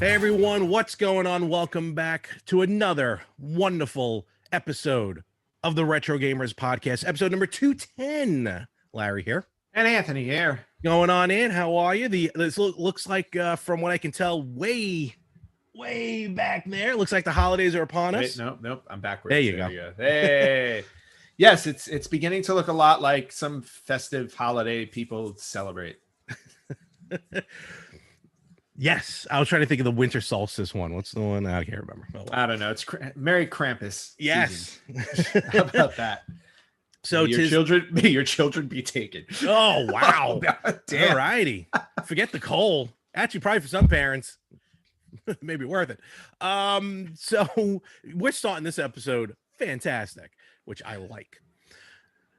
Hey everyone, what's going on? Welcome back to another wonderful episode of the Retro Gamers Podcast, episode number 210. Larry here. And Anthony here. Going on in. How are you? This looks like, from what I can tell, way back there. Looks like the holidays are upon us. Nope. I'm backwards. There you go. Hey. Yes, it's beginning to look a lot like some festive holiday people celebrate. Yes, I was trying to think of the winter solstice one. What's the one? I can't remember. Oh, well. I don't know. It's Merry Krampus. Yes. How about that? So may your children be taken. Oh wow! Damn. All righty. Forget the coal. Actually, probably for some parents, maybe worth it. So we're starting this episode fantastic, which I like.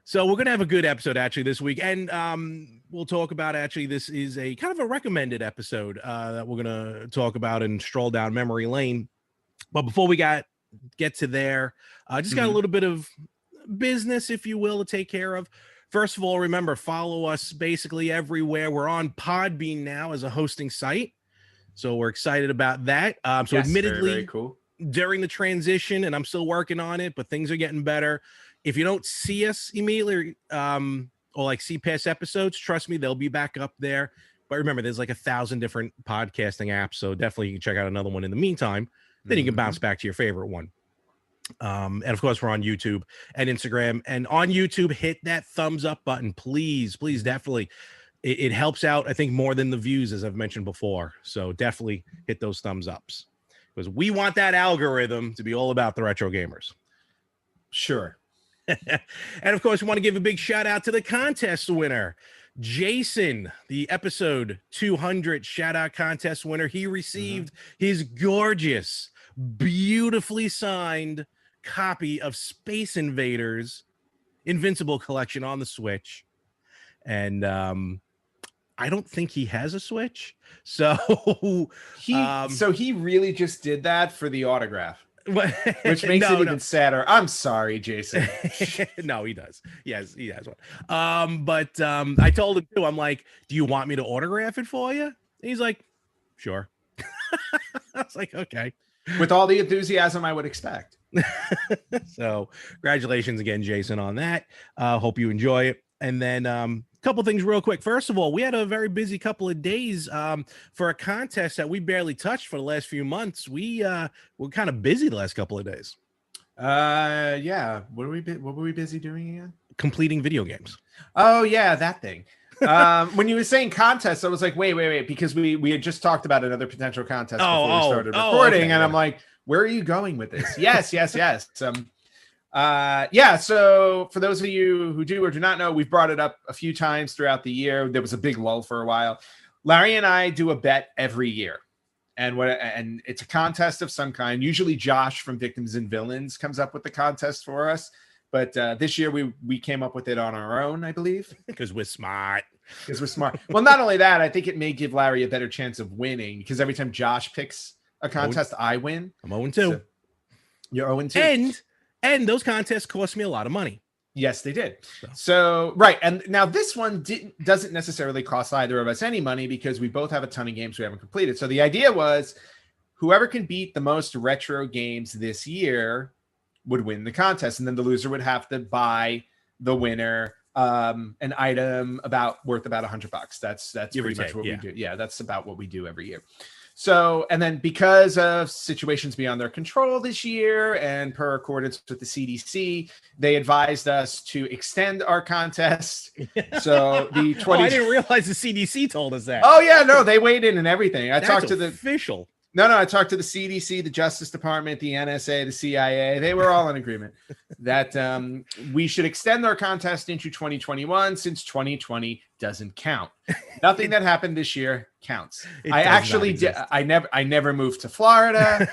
So we're gonna have a good episode actually this week, and we'll talk about this is a kind of a recommended episode that we're gonna talk about and stroll down memory lane. But before we get to there, just got a little bit of business, if you will, to take care of. First of all, remember, follow us basically everywhere. We're on Podbean now as a hosting site, so we're excited about that. So yes, admittedly, very cool. During the transition, and I'm still working on it, but things are getting better. If you don't see us immediately or like see past episodes, trust me, they'll be back up there. But remember, there's like 1,000 different podcasting apps, so definitely you can check out another one in the meantime. Then you can bounce back to your favorite one. And of course, we're on YouTube and Instagram. And on YouTube, hit that thumbs up button, please, definitely. It helps out, I think, more than the views, as I've mentioned before. So definitely hit those thumbs ups, because we want that algorithm to be all about the retro gamers. Sure. And of course, we want to give a big shout out to the contest winner, Jason, the episode 200 shout out contest winner. He received his gorgeous, beautifully signed copy of Space Invaders Invincible Collection on the Switch. And I don't think he has a Switch. So he really just did that for the autograph. Which makes it even sadder. I'm sorry, Jason. No, he does. Yes, he has one. But I told him too, I'm like, do you want me to autograph it for you? And he's like, sure. I was like, okay. With all the enthusiasm I would expect. So congratulations again, Jason, on that. Hope you enjoy it. And then couple things real quick. First of all, we had a very busy couple of days for a contest that we barely touched for the last few months. We were kind of busy the last couple of days. Yeah. What were we busy doing again? Completing video games. Oh yeah, that thing. When you were saying contest, I was like, wait, because we had just talked about another potential contest before we started recording, okay, and I'm like, where are you going with this? Yes. So for those of you who do or do not know, we've brought it up a few times throughout the year. There was a big lull for a while. Larry and I do a bet every year, and it's a contest of some kind. Usually Josh from Victims and Villains comes up with the contest for us, but this year we came up with it on our own, I believe, because we're smart. Well, not only that, I think it may give Larry a better chance of winning, because every time Josh picks a contest, I win. I'm 0-2. So you're 0-2. And those contests cost me a lot of money. Yes, they did. So right. And now this one doesn't necessarily cost either of us any money, because we both have a ton of games we haven't completed. So the idea was whoever can beat the most retro games this year would win the contest. And then the loser would have to buy the winner an item worth about $100. That's pretty much what we do. Yeah, that's about what we do every year. So, and then because of situations beyond their control this year and per accordance with the CDC, they advised us to extend our contest. So the 20 I didn't realize the CDC told us that. Oh yeah, no, they weighed in and everything. I talked to the official. I talked to the CDC, the Justice Department, the NSA, the CIA. They were all in agreement that we should extend our contest into 2021, since 2020 doesn't count. Nothing that happened this year counts. I actually did. I never moved to Florida.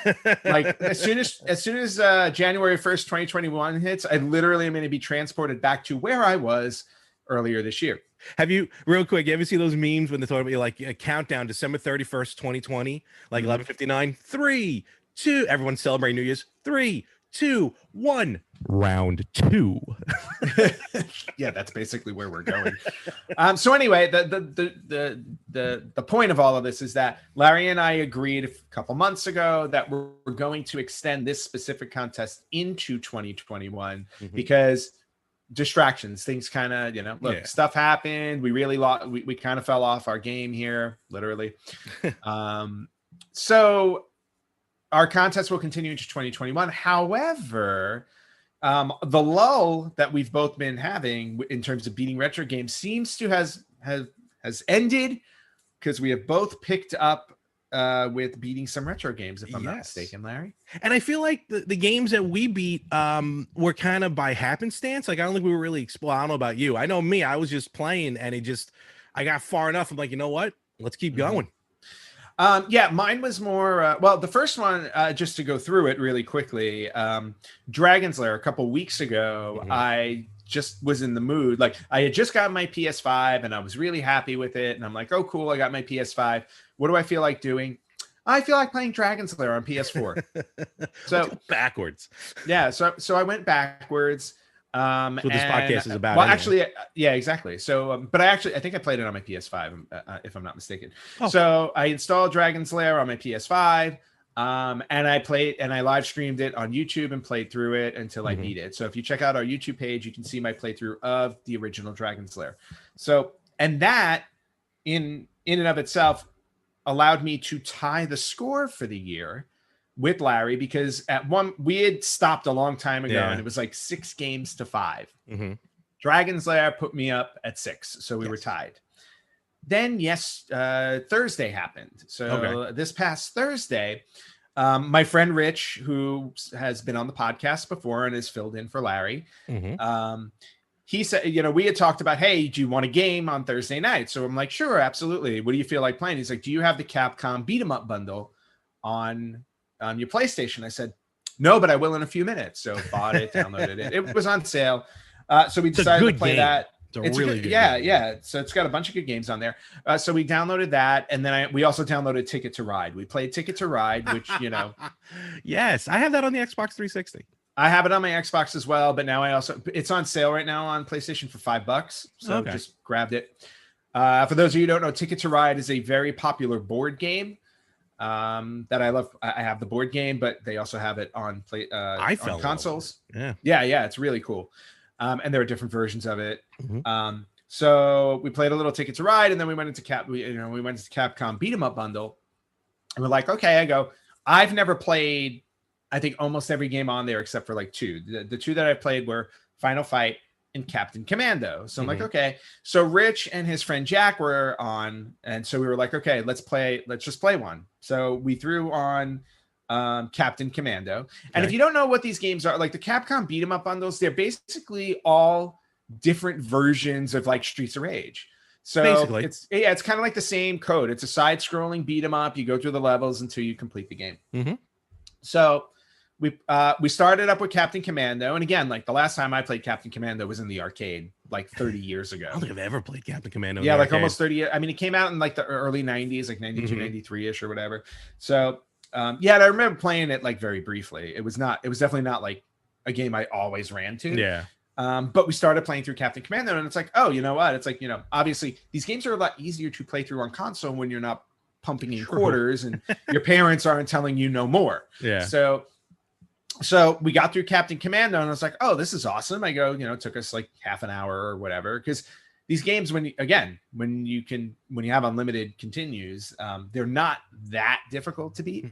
Like as soon as January 1st, 2021 hits, I literally am going to be transported back to where I was earlier this year. Have you, real quick, you ever see those memes when they're talking about like a countdown, December 31st, 2020, like 11:59, 3, 2, everyone's celebrating New Year's, 3, 2, 1. Round 2. Yeah, that's basically where we're going. So anyway, the point of all of this is that Larry and I agreed a couple months ago that we're going to extend this specific contest into 2021 because distractions, things kind of, stuff happened. We really lost. We kind of fell off our game here, literally. So our contest will continue into 2021. However, the lull that we've both been having in terms of beating retro games seems to has ended because we have both picked up with beating some retro games, if I'm not mistaken, Larry. And I feel like the games that we beat were kind of by happenstance. Like, I don't think we were really I don't know about you. I know me, I was just playing and I got far enough. I'm like, you know what? Let's keep going. Mine was more the first one, just to go through it really quickly. Dragon's Lair a couple weeks ago, I just was in the mood. Like, I had just got my PS5 and I was really happy with it, and I'm like, oh cool, I got my PS5. What do I feel like doing? I feel like playing Dragon's Lair on PS4. So backwards. Yeah, so I went backwards. That's what this podcast is about. Well, actually, yeah, exactly. So, but I think I played it on my PS5, if I'm not mistaken. Oh. So I installed Dragon's Lair on my PS5, and I live streamed it on YouTube and played through it until I beat it. So if you check out our YouTube page, you can see my playthrough of the original Dragon's Lair. So, and that in and of itself allowed me to tie the score for the year with Larry, because we had stopped a long time ago, and it was like 6-5. Dragon's Lair put me up at 6, so we were tied. Then Thursday happened. So this past Thursday, my friend Rich, who has been on the podcast before and has filled in for Larry, he said, we had talked about, hey, do you want a game on Thursday night? So I'm like, sure, absolutely. What do you feel like playing? He's like, do you have the Capcom beat 'em up bundle on your PlayStation? I said, no, but I will in a few minutes. So bought it, downloaded it. It was on sale. So we decided to play that. It's really good. Yeah. So it's got a bunch of good games on there. So we downloaded that. And then we also downloaded Ticket to Ride. We played Ticket to Ride, which, Yes, I have that on the Xbox 360. I have it on my Xbox as well. But now it's on sale right now on PlayStation for $5. So just grabbed it. For those of you who don't know, Ticket to Ride is a very popular board game. That I love. I have the board game, but they also have it on on consoles. Yeah, it's really cool. And there are different versions of it. So we played a little Ticket to Ride, and then we went into Capcom beat 'em up bundle, and we're like, okay. I've never played, I think, almost every game on there except for like 2. The 2 that I played were Final Fight and Captain Commando. So I'm like, okay. So Rich and his friend Jack were on, and so we were like, okay, let's just play one. So we threw on Captain Commando. And if you don't know what these games are, like the Capcom beat 'em up bundles, they're basically all different versions of like Streets of Rage. So basically, it's kind of like the same code. It's a side-scrolling beat 'em up. You go through the levels until you complete the game. So we started up with Captain Commando, and again, like the last time I played Captain Commando was in the arcade, like 30 years ago. I don't think I've ever played Captain Commando. Yeah, like almost 30. I mean, it came out in like the early 90s, like 92, 93-ish or whatever. So and I remember playing it like very briefly. It was definitely not like a game I always ran to. Yeah. But we started playing through Captain Commando, and it's like, oh, you know what? It's like, obviously these games are a lot easier to play through on console when you're not pumping in quarters and your parents aren't telling you no more. Yeah. So we got through Captain Commando, and I was like, oh, this is awesome. I go, it took us like half an hour or whatever. Because these games, when you have unlimited continues, they're not that difficult to beat.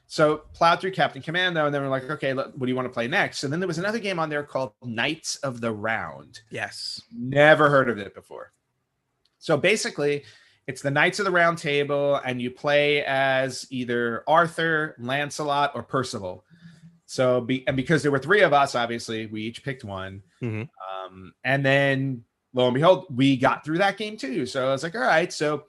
So plowed through Captain Commando, and then we're like, okay, what do you want to play next? And then there was another game on there called Knights of the Round. Yes. Never heard of it before. So basically, it's the Knights of the Round Table, and you play as either Arthur, Lancelot, or Percival. So, because there were 3 of us, obviously, we each picked one. And then, lo and behold, we got through that game too. So I was like, all right, so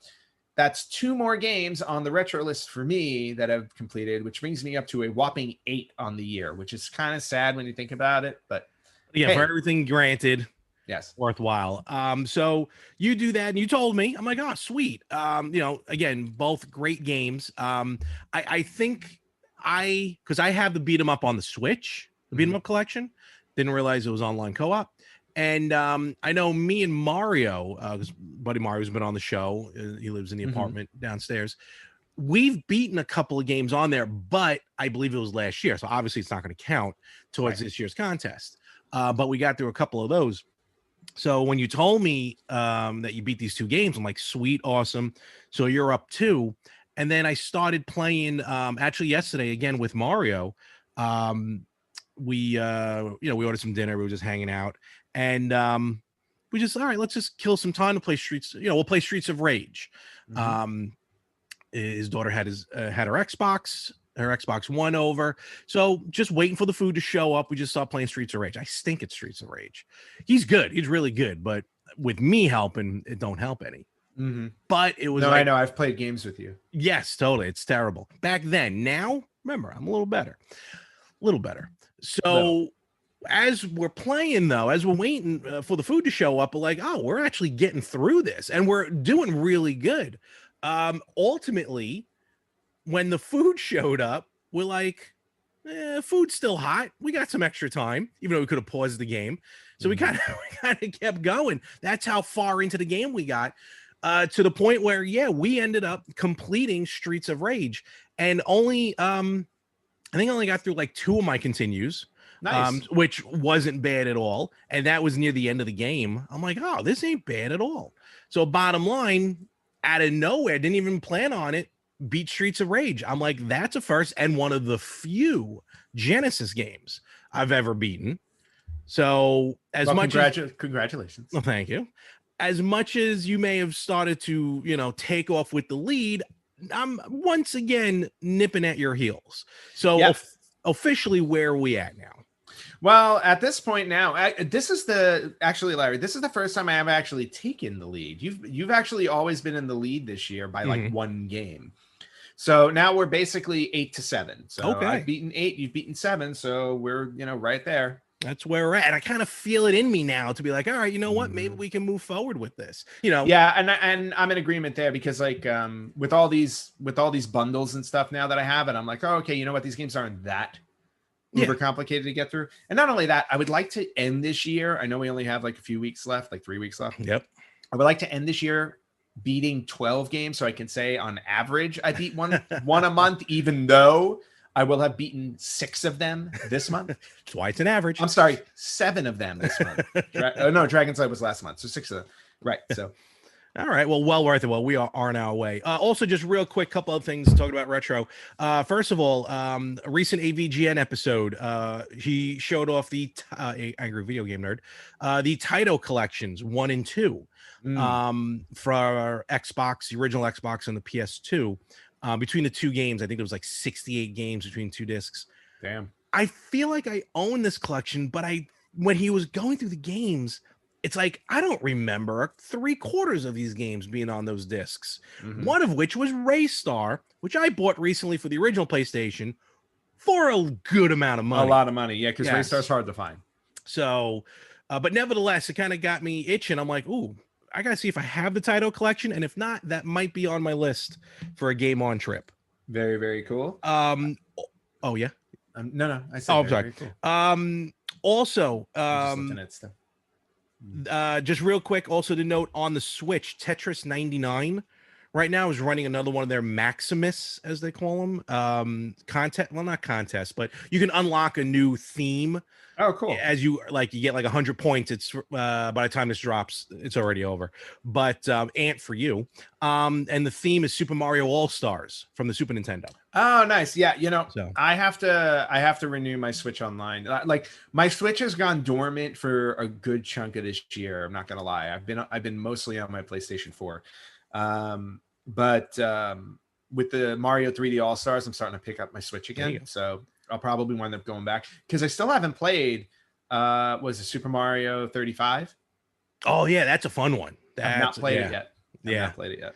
that's 2 more games on the retro list for me that I've completed, which brings me up to a whopping 8 on the year, which is kind of sad when you think about it. But yeah, for everything granted. Yes. Worthwhile. So you do that, and you told me, I'm like, oh, sweet. Again, both great games. I think because I have the beat 'em up on the Switch, the beat 'em up collection. Didn't realize it was online co-op. And I know me and Mario, because buddy Mario's been on the show. He lives in the apartment downstairs. We've beaten a couple of games on there, but I believe it was last year. So obviously it's not going to count towards this year's contest. But we got through a couple of those. So when you told me that you beat these 2 games, I'm like, sweet, awesome. So you're up 2. And then I started playing actually yesterday again with Mario. We ordered some dinner. We were just hanging out. And we just, all right, let's just kill some time to play we'll play Streets of Rage. His daughter had her Xbox One over. So just waiting for the food to show up. We just started playing Streets of Rage. I stink at Streets of Rage. He's good. He's really good. But with me helping, it don't help any. But it was I know. I've played games with you. Yes, totally. It's terrible. Back then. Now, remember, I'm a little better. So as we're playing, though, as we're waiting for the food to show up, we're like, oh, we're actually getting through this. And we're doing really good. Ultimately, when the food showed up, we're like, food's still hot. We got some extra time, even though we could have paused the game. So we kind of kept going. That's how far into the game we got, to the point where, we ended up completing Streets of Rage, and only, I think I only got through like 2 of my continues. Nice. Which wasn't bad at all. And that was near the end of the game. I'm like, oh, this ain't bad at all. So bottom line, out of nowhere, didn't even plan on it, beat Streets of Rage. I'm like, that's a first, and one of the few Genesis games I've ever beaten. So congratulations. Well, thank you. As much as you may have started to, take off with the lead, I'm once again nipping at your heels. So officially, where are we at now? Well, at this point now, Larry, this is the first time I have actually taken the lead. You've actually always been in the lead this year by like 1 game. So now we're basically 8-7. So okay. I've beaten 8, you've beaten 7. So we're, right there. That's where we're at. I kind of feel it in me now to be like, all right, you know what? Maybe we can move forward with this. Yeah, and I'm in agreement there, because like with all these bundles and stuff now that I have it, I'm like, oh, okay, you know what? These games aren't that uber complicated to get through. And not only that, I would like to end this year. I know we only have like a few weeks left, like 3 weeks left. Yep. I would like to end this year beating 12 games, so I can say on average I beat one a month, even though I will have beaten 6 of them this month. That's why it's an average. I'm sorry, 7 of them this month. No, Dragon's Light was last month, so 6 of them. Right. So all right. Well worth it. Well, we are on our way. Also, just real quick, couple of things talking about retro. First of all, a recent AVGN episode, he showed off the Angry Video Game Nerd, the Taito collections 1 and 2 for our Xbox, the original Xbox, and the PS2. Between the 2 games, I think it was like 68 games between 2 discs. Damn. I feel like I own this collection, but when he was going through the games, it's like, I don't remember 3/4 of these games being on those discs. One of which was Raystar, which I bought recently for the original PlayStation for a good amount of money. A lot of money, yeah, because Raystar's hard to find. So, but nevertheless, it kind of got me itching. I'm like, ooh, I got to see if I have the Taito collection. And if not, that might be on my list for a game on trip. Very, very cool. Oh, yeah? No, I said I'm sorry. Very cool. Also, just looking at stuff. Just real quick, also to note, on the Switch, Tetris 99 right now is running another one of their Maximus, as they call them, not contest, but you can unlock a new theme. Oh, cool. As you get like 100 points. It's by the time this drops, it's already over. But Ant for you. And the theme is Super Mario All-Stars from the Super Nintendo. Oh, nice. Yeah, so I have to renew my Switch Online. Like, my Switch has gone dormant for a good chunk of this year. I'm not gonna lie. I've been mostly on my PlayStation 4. But with the Mario 3D All-Stars, I'm starting to pick up my Switch again. So I'll probably wind up going back, because I still haven't played was it Super Mario 35? Oh yeah, that's a fun one. I've not played it yet. Not played it yet.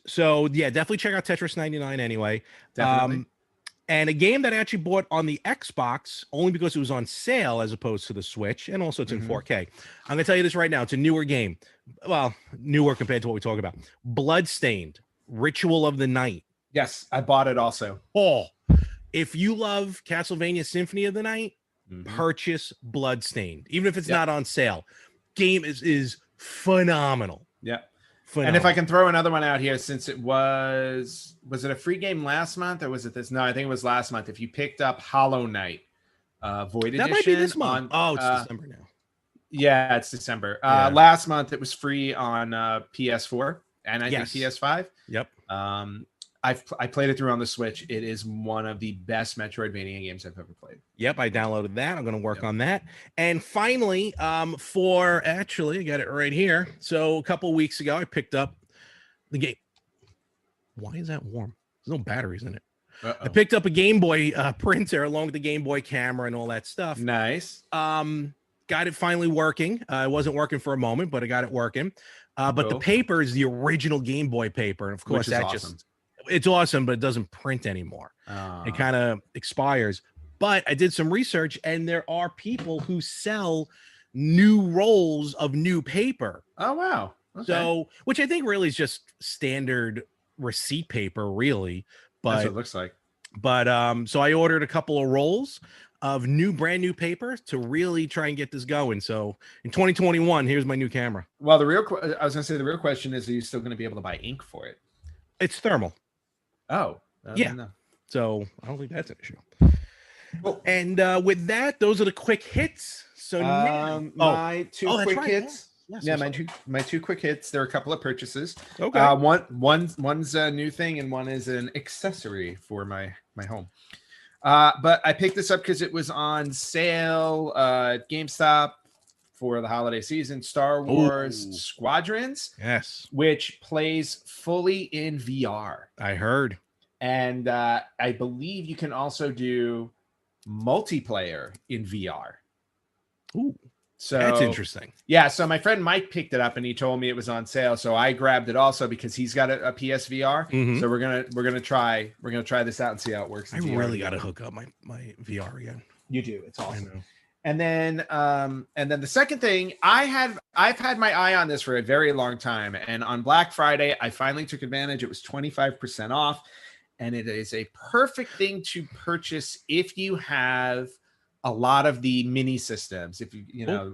So yeah, definitely check out Tetris 99 anyway. Definitely. And a game that I actually bought on the Xbox only because it was on sale as opposed to the Switch, and also it's in 4K. I'm gonna tell you this right now, it's a newer game. Well, newer compared to what we talk about. Bloodstained, Ritual of the Night. Yes, I bought it also. Oh, if you love Castlevania Symphony of the Night, purchase Bloodstained, even if it's not on sale. Game is phenomenal. Yeah. Phenomenal. And if I can throw another one out here, since it was it a free game last month or was it this? No, I think it was last month. If you picked up Hollow Knight Void Edition, that might be this month. It's December now. Yeah, it's December. Last month it was free on PS4 and I think PS5. Yep. I played it through on the Switch. It is one of the best Metroidvania games I've ever played. Yep, I downloaded that. I'm going to work on that. And finally, I got it right here. So a couple of weeks ago, I picked up the game. Why is that warm? There's no batteries in it. I picked up a Game Boy printer along with the Game Boy camera and all that stuff. Nice. Got it finally working. It wasn't working for a moment, but I got it working. But the paper is the original Game Boy paper. And of course, it's awesome, but it doesn't print anymore. It kind of expires. But I did some research, and there are people who sell new rolls of new paper. Oh, wow. Okay. So, which I think really is just standard receipt paper, really. But that's what it looks like. But so I ordered a couple of rolls of brand new paper to really try and get this going. So in 2021, here's my new camera. Well, the real question is, are you still going to be able to buy ink for it? It's thermal. Oh, yeah. No. So I don't think that's an issue. Well, and with that, those are the quick hits. So my two quick hits. Yeah, my two quick hits. There are a couple of purchases. Okay. One's a new thing and one is an accessory for my home. But I picked this up because it was on sale at GameStop for the holiday season. Star Wars Squadrons. Yes. Which plays fully in VR. I heard. And I believe you can also do multiplayer in VR. Ooh. So that's interesting. Yeah. So my friend Mike picked it up and he told me it was on sale. So I grabbed it also because he's got a PSVR. Mm-hmm. So we're gonna try this out and see how it works. I really got to hook up my VR again. You do. It's awesome. I know. And then the second thing, I've had my eye on this for a very long time. And on Black Friday, I finally took advantage. It was 25% off. And it is a perfect thing to purchase if you have a lot of the mini systems, if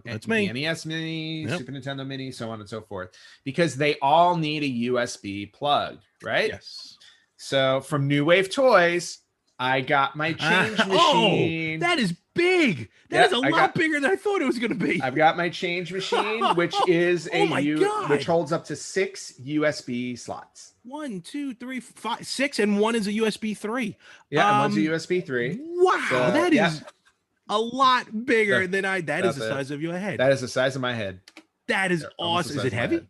that's me. The NES Mini, Super Nintendo Mini, so on and so forth, because they all need a USB plug, right? Yes. So from New Wave Toys, I got my change machine. Oh, that is big. That is a lot bigger than I thought it was going to be. I've got my change machine, which is which holds up to 6 USB slots. 1, 2, 3, 4, 5, 6, and one is a USB 3. Yeah, and one's a USB 3. Wow, so, that is a lot bigger than that is the size of your head. That is the size of my head. That is awesome. Is it heavy?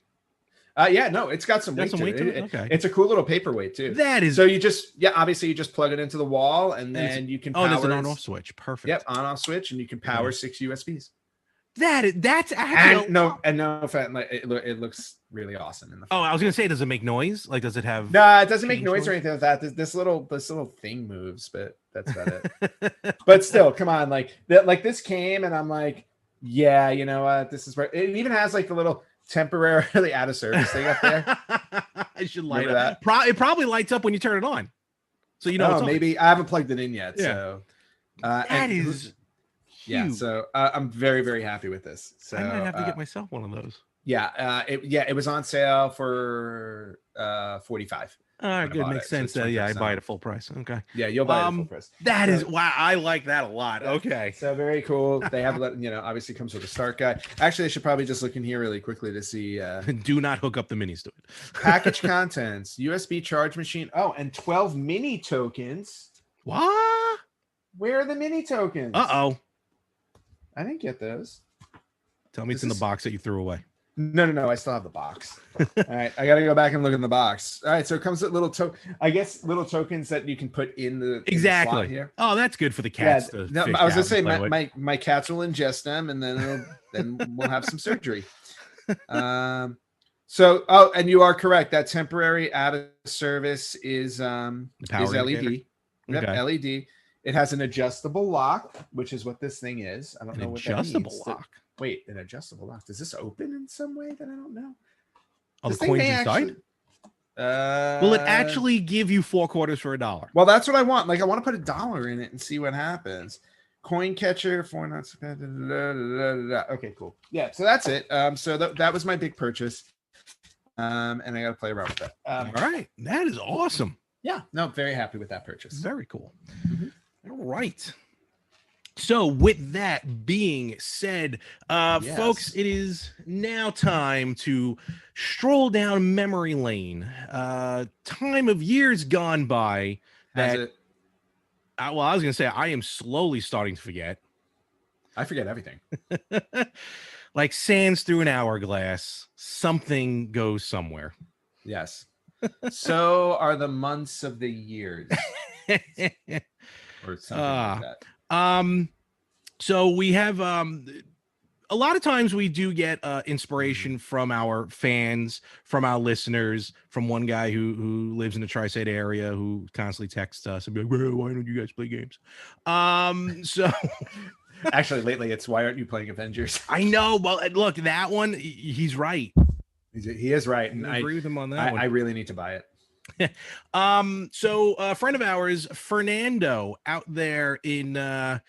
Yeah, no, it's got some weight to it. Okay. It's a cool little paperweight too. That is. So you just, obviously you just plug it into the wall and then you can power. There's an on-off switch. Perfect. Yep, on-off switch, and you can power 6 USBs. That's actually it looks really awesome in the front. I was gonna say, does it make noise? Like, does it have? No, it doesn't make noise or anything like that. This little thing moves, but that's about it. But still, come on, like this came and I'm like, yeah, you know what? This is where it even has like the little temporarily out of service thing up there. I should light up. It probably lights up when you turn it on. So maybe I haven't plugged it in yet. Yeah. So that is. Yeah, so I'm very, very happy with this. So I might have to get myself one of those. Yeah, it was on sale for $45. All right, good, makes sense. I buy it at full price. Okay. Yeah, you'll buy it at full price. That is wow, I like that a lot. Okay, so very cool. They have obviously comes with a start guide. Actually, I should probably just look in here really quickly to see. Do not hook up the minis to it. Package contents: USB charge machine. Oh, and 12 mini tokens. What? Where are the mini tokens? Uh-oh. I didn't get those. Tell me it's in the box that you threw away. No. I still have the box. All right. I got to go back and look in the box. All right. So it comes with little tokens that you can put in the exactly slot here. Oh, that's good for the cats. I was going to say my cats will ingest them and then we'll have some surgery. And you are correct. That temporary out of service is LED. Yep, okay. LED. It has an adjustable lock, which is what this thing is. I don't know what that means. Adjustable lock. Wait, an adjustable lock. Does this open in some way that I don't know? Oh, the coins inside? Will it actually give you 4 quarters for $1? Well, that's what I want. Like, I want to put $1 in it and see what happens. Coin catcher, 4 not spent. Okay, cool. Yeah, so that's it. So that was my big purchase. And I got to play around with that. All right, that is awesome. Yeah, no, very happy with that purchase. Very cool. Mm-hmm. All right. So with that being said, yes, folks, it is now time to stroll down memory lane. Time of years gone by that. Well, I was going to say I am slowly starting to forget. I forget everything. Like sands through an hourglass, something goes somewhere. Yes. So are the months of the years. Or something like that. So we have a lot of times we do get inspiration from our fans, from our listeners, from one guy who lives in the tri-state area who constantly texts us and be like, why don't you guys play games? So actually lately it's why aren't you playing Avengers? I know. Well, look, that one, he's right. He is right. And I agree with him on that one. I really need to buy it. So a friend of ours, Fernando, out there in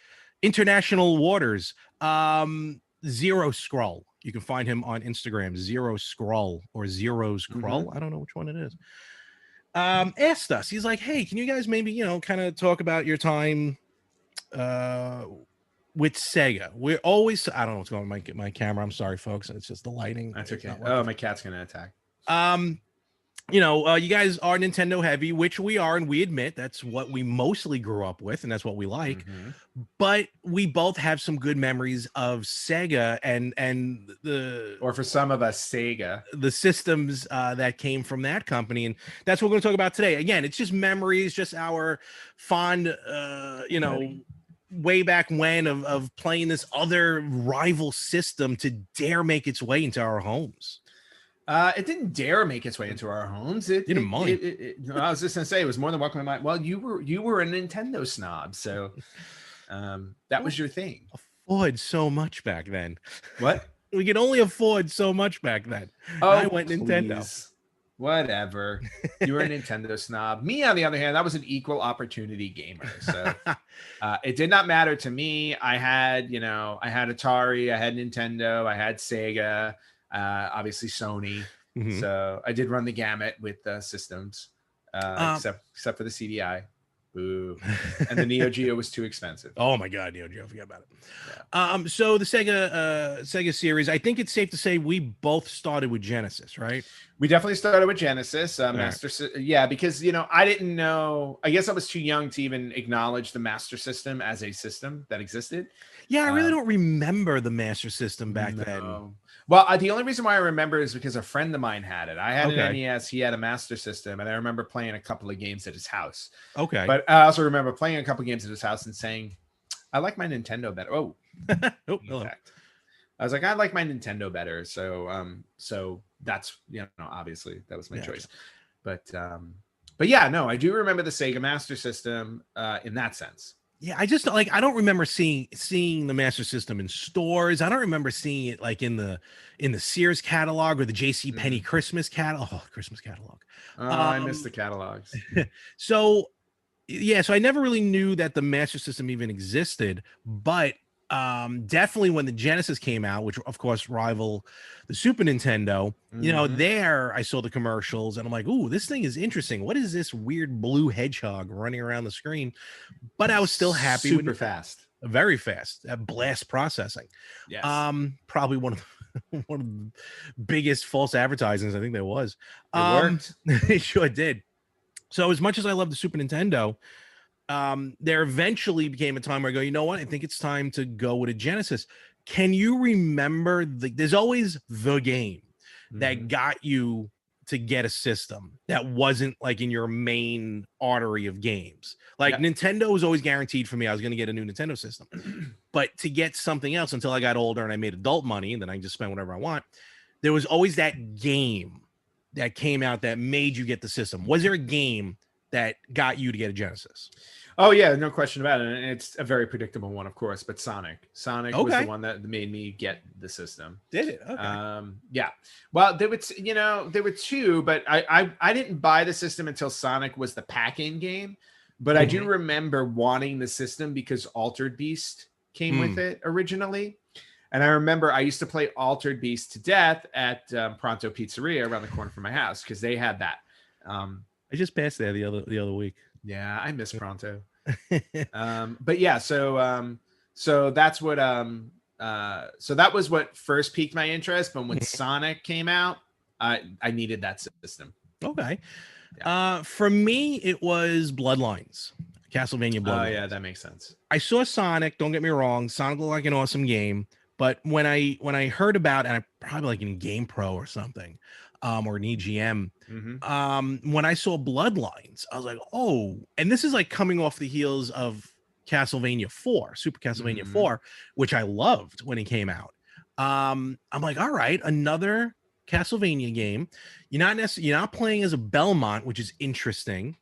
international waters, Zero Scroll. You can find him on Instagram, Zero Scroll or Zero Scroll. Mm-hmm. I don't know which one it is. Asked us, he's like, hey, can you guys maybe, kind of talk about your time with Sega? We're always, I don't know what's going on with my camera. I'm sorry, folks. It's just the lighting. That's okay. Oh, my cat's going to attack. You guys are Nintendo heavy, which we are, and we admit that's what we mostly grew up with, and that's what we like. Mm-hmm. But we both have some good memories of Sega and or for some of us, Sega, the systems that came from that company, and that's what we're going to talk about today. Again, it's just memories, just our fond, way back when of playing this other rival system to dare make its way into our homes. It didn't dare make its way into our homes. It didn't mind. I was just gonna say it was more than welcome in my. Well, you were a Nintendo snob, so that was your thing. Afford so much back then. What? We could only afford so much back then. Oh, I went please. Nintendo. Whatever. You were a Nintendo snob. Me, on the other hand, I was an equal opportunity gamer. So it did not matter to me. I had Atari, I had Nintendo, I had Sega. Obviously Sony. Mm-hmm. So I did run the gamut with systems, except for the CDI. Boo. And the Neo Geo was too expensive. Oh my God, Neo Geo, forget about it. Yeah. So the Sega series, I think it's safe to say we both started with Genesis, right? We definitely started with Genesis, because I didn't know. I guess I was too young to even acknowledge the Master System as a system that existed. Yeah, I really don't remember the Master System back then. Well, the only reason why I remember is because a friend of mine had it. I had an NES, he had a Master System, and I remember playing a couple of games at his house. Okay. But I also remember playing a couple of games at his house and saying, I like my Nintendo better. Oh, hello. I was like, I like my Nintendo better. So that's, obviously that was my choice. But yeah, no, I do remember the Sega Master System in that sense. Yeah, I just I don't remember seeing the Master System in stores. I don't remember seeing it like in the Sears catalog or the J.C. Penney Christmas catalog. Oh, Christmas catalog. I missed the catalogs. So I never really knew that the Master System even existed, but definitely when the Genesis came out, which of course rival the Super Nintendo, there I saw the commercials and I'm like, ooh, this thing is interesting. What is this weird blue hedgehog running around the screen? But I was still happy. Super fast. Very fast. Blast processing. Yes. Probably one of the biggest false advertisings I think there was. It worked. It sure did. So as much as I love the Super Nintendo, there eventually became a time where I go, you know what? I think it's time to go with a Genesis. Can you remember there's always the game that got you to get a system that wasn't like in your main artery of games. Like Nintendo was always guaranteed for me. I was going to get a new Nintendo system, but to get something else until I got older and I made adult money and then I can just spend whatever I want. There was always that game that came out that made you get the system. Was there a game that got you to get a Genesis? Oh yeah, no question about it. And it's a very predictable one, of course. But Sonic was Okay. the one that made me get the system. Did it? Okay. Yeah. Well, there were two, but I didn't buy the system until Sonic was the pack-in game. But I do remember wanting the system because Altered Beast came with it originally. And I remember I used to play Altered Beast to death at Pronto Pizzeria around the corner from my house because they had that. I just passed there the other week. Yeah, I miss Pronto. But yeah, so that's what so that was what first piqued my interest. But when Sonic came out, I needed that system. Okay. Yeah. For me, it was Bloodlines, Castlevania Bloodlines. Oh yeah, that makes sense. I saw Sonic. Don't get me wrong, Sonic looked like an awesome game. But when I heard about, and I probably like in Game Pro or something, or an EGM, when I saw Bloodlines, I was like, oh, and this is like coming off the heels of Castlevania 4, Super Castlevania 4, which I loved when it came out. I'm like, all right, another Castlevania game. You're not playing as a Belmont, which is interesting.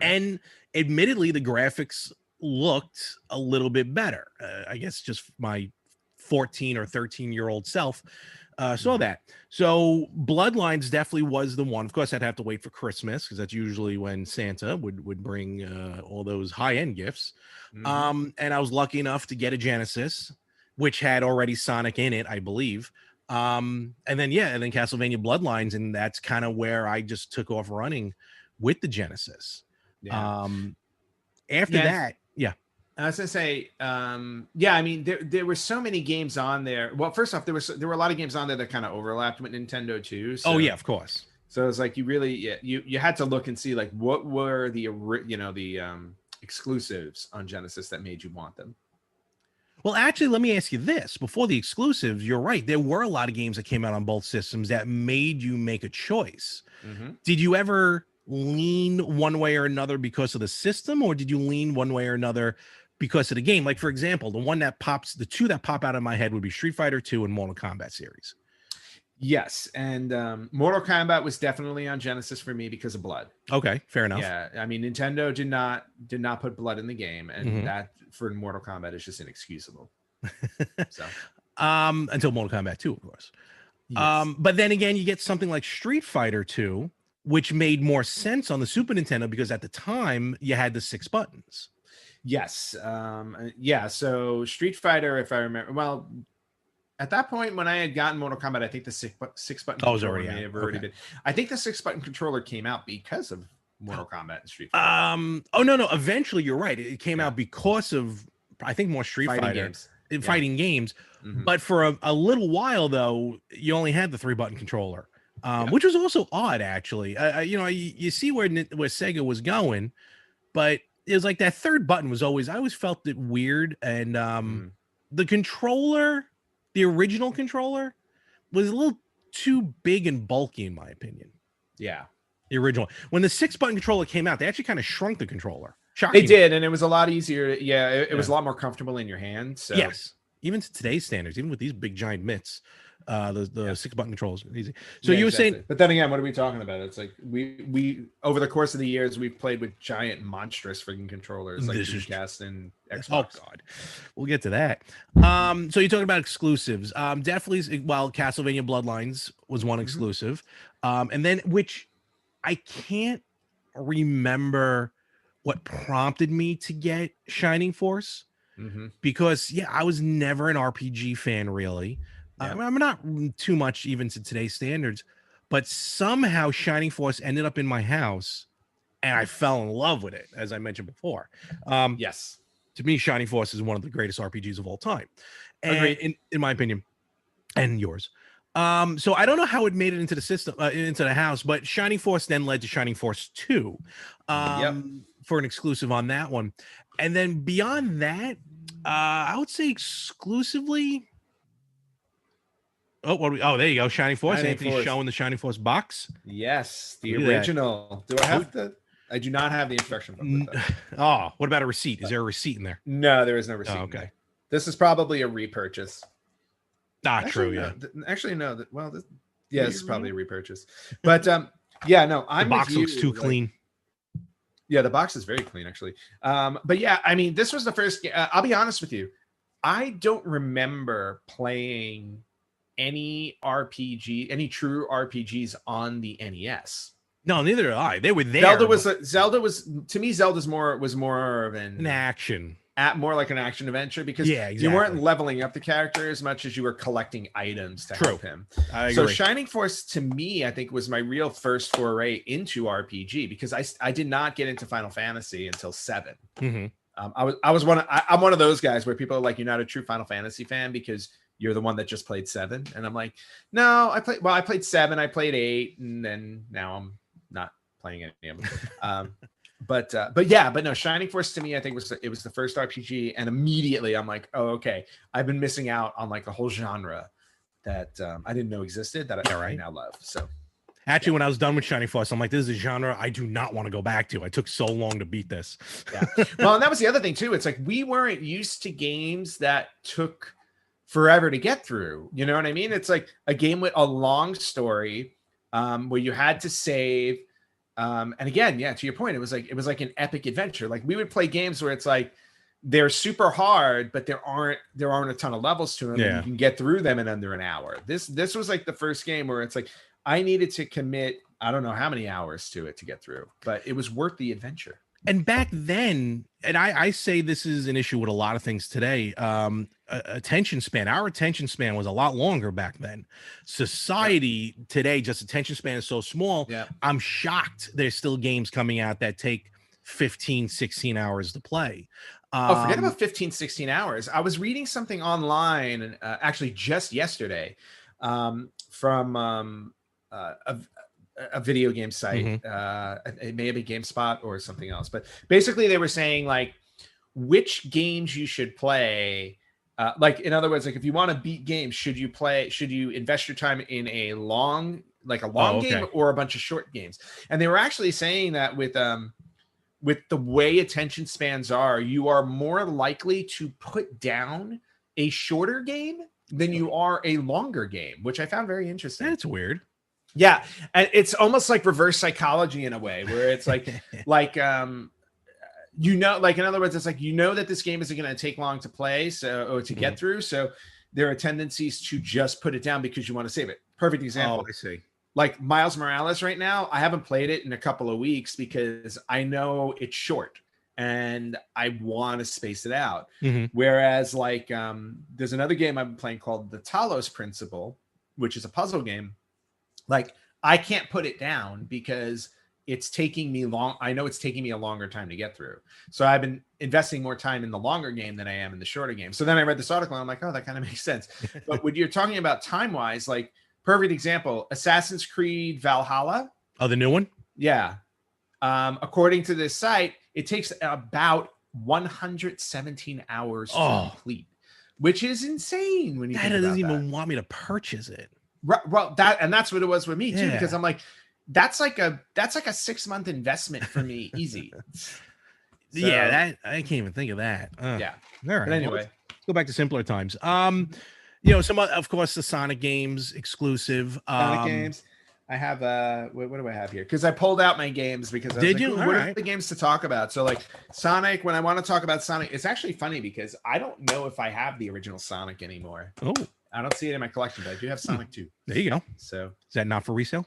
And admittedly, the graphics looked a little bit better. I guess just my 14 or 13-year-old self saw that. So Bloodlines definitely was the one. Of course, I'd have to wait for Christmas because that's usually when Santa would bring all those high-end gifts. And I was lucky enough to get a Genesis, which had already Sonic in it, I believe. And then Castlevania Bloodlines, and that's kind of where I just took off running with the Genesis. After that, I was gonna say, I mean, there were so many games on there. Well, first off, there were a lot of games on there that kind of overlapped with Nintendo too. So, oh yeah, of course. So it's like you had to look and see like what were the exclusives on Genesis that made you want them. Well, actually, let me ask you this: before the exclusives, you're right. There were a lot of games that came out on both systems that made you make a choice. Did you ever lean one way or another because of the system, or did you lean one way or another because of the game? Like, for example, the two that pop out of my head would be Street Fighter 2 and Mortal Kombat series. Yes, and Mortal Kombat was definitely on Genesis for me because of blood. Okay, fair enough. Yeah, I mean, Nintendo did not put blood in the game, and that for Mortal Kombat is just inexcusable. So, until Mortal Kombat 2, of course. Yes. But then again, you get something like Street Fighter 2, which made more sense on the Super Nintendo because at the time you had the 6 buttons. Yes. So Street Fighter, if I remember, well, at that point when I had gotten Mortal Kombat, I think the six button controller may have already been. I think the 6 button controller came out because of Mortal Kombat and Street Fighter. Oh no, eventually you're right. It came out because of, I think, more Street Fighter games. Fighting games. But for a little while though, you only had the 3-button controller. Which was also odd, actually. You see where Sega was going, but it was like that 3rd button was always, I always felt it weird. And the controller, the original controller, was a little too big and bulky, in my opinion. Yeah. The original. When the 6-button controller came out, they actually kind of shrunk the controller. They did, and it was a lot easier. Yeah, it was a lot more comfortable in your hand. So. Yes. Even to today's standards, even with these big giant mitts. The 6-button controls are easy. So you were saying, but then again, what are we talking about? It's like we over the course of the years we've played with giant monstrous freaking controllers like Dreamcast and Xbox. Oh god, we'll get to that. So you're talking about exclusives. Definitely. Well, Castlevania Bloodlines was one exclusive, and then which I can't remember what prompted me to get Shining Force because I was never an RPG fan really. Yeah. I'm not too much even to today's standards, but somehow Shining Force ended up in my house and I fell in love with it, as I mentioned before. Yes. To me, Shining Force is one of the greatest RPGs of all time. And in my opinion, and yours. So I don't know how it made it into the system, into the house, but Shining Force then led to Shining Force 2 for an exclusive on that one. And then beyond that, I would say exclusively... Oh, there you go. Shining Force. Anthony's showing the Shining Force box. Yes, the original. Do I have to? I do not have the instruction booklet. Oh, what about a receipt? Is there a receipt in there? No, there is no receipt. Okay. This is probably a repurchase. True. No, actually, no. This is probably a repurchase. But no, the box looks too clean. Yeah, the box is very clean, actually. But yeah, I mean, this was the first game. I'll be honest with you. I don't remember playing any true RPGs on the NES. No, neither did I. They were there. Zelda was to me. Zelda's more of an action, more like an action adventure, because you weren't leveling up the character as much as you were collecting items to help him. I agree. So Shining Force to me, I think, was my real first foray into RPG, because I did not get into Final Fantasy until 7. Mm-hmm. I'm one of those guys where people are like, you're not a true Final Fantasy fan because you're the one that just played 7, and I'm like, no, I played 7, I played 8, and then now I'm not playing any of them. But no, Shining Force to me, I think it was the first RPG, and immediately I'm like, oh, okay, I've been missing out on like a whole genre that I didn't know existed that I now love. So actually, when I was done with Shining Force, I'm like, this is a genre I do not want to go back to. I took so long to beat this. Yeah. Well, and that was the other thing too. It's like we weren't used to games that took forever to get through. You know what I mean? It's like a game with a long story, where you had to save. And again, yeah, to your point, it was like an epic adventure. Like we would play games where it's like they're super hard, but there aren't a ton of levels to them. Yeah. And you can get through them in under an hour. This was like the first game where it's like I needed to commit, I don't know how many hours to it to get through, but it was worth the adventure. And back then, and I say this is an issue with a lot of things today, attention span, our attention span was a lot longer back then. Society today, just attention span is so small. Yeah. I'm shocked there's still games coming out that take 15, 16 hours to play. Forget about 15, 16 hours. I was reading something online, actually just yesterday, from a video game site. It may have been GameSpot or something else, but basically they were saying like which games you should play. Like in other words, like if you want to beat games, should you invest your time in a long game or a bunch of short games? And they were actually saying that with the way attention spans are, you are more likely to put down a shorter game than you are a longer game, which I found very interesting. That's weird. Yeah, and it's almost like reverse psychology in a way, where it's like, like in other words, it's like that this game isn't going to take long to play, or to get through. So there are tendencies to just put it down because you want to save it. Perfect example. Oh, I see. Like Miles Morales right now, I haven't played it in a couple of weeks because I know it's short and I want to space it out. Whereas like there's another game I've been playing called The Talos Principle, which is a puzzle game. Like I can't put it down because it's taking me long. I know it's taking me a longer time to get through. So I've been investing more time in the longer game than I am in the shorter game. So then I read this article and I'm like, oh, that kind of makes sense. But when you're talking about time-wise, like perfect example, Assassin's Creed Valhalla. Oh, the new one? Yeah. According to this site, it takes about 117 hours to complete, which is insane when you think about that. Doesn't even want me to purchase it. Right, well, that's what it was with me too, because I'm like, that's like a 6-month investment for me, easy. So, I can't even think of that. Yeah. All right. But anyway, let's go back to simpler times. Some of course the Sonic games exclusive. Sonic games. I have what do I have here? Because I pulled out my games because I was like, what are the games to talk about? So like Sonic, when I want to talk about Sonic, it's actually funny because I don't know if I have the original Sonic anymore. Oh. I don't see it in my collection, but I do have Sonic 2. There you go. So is that not for resale?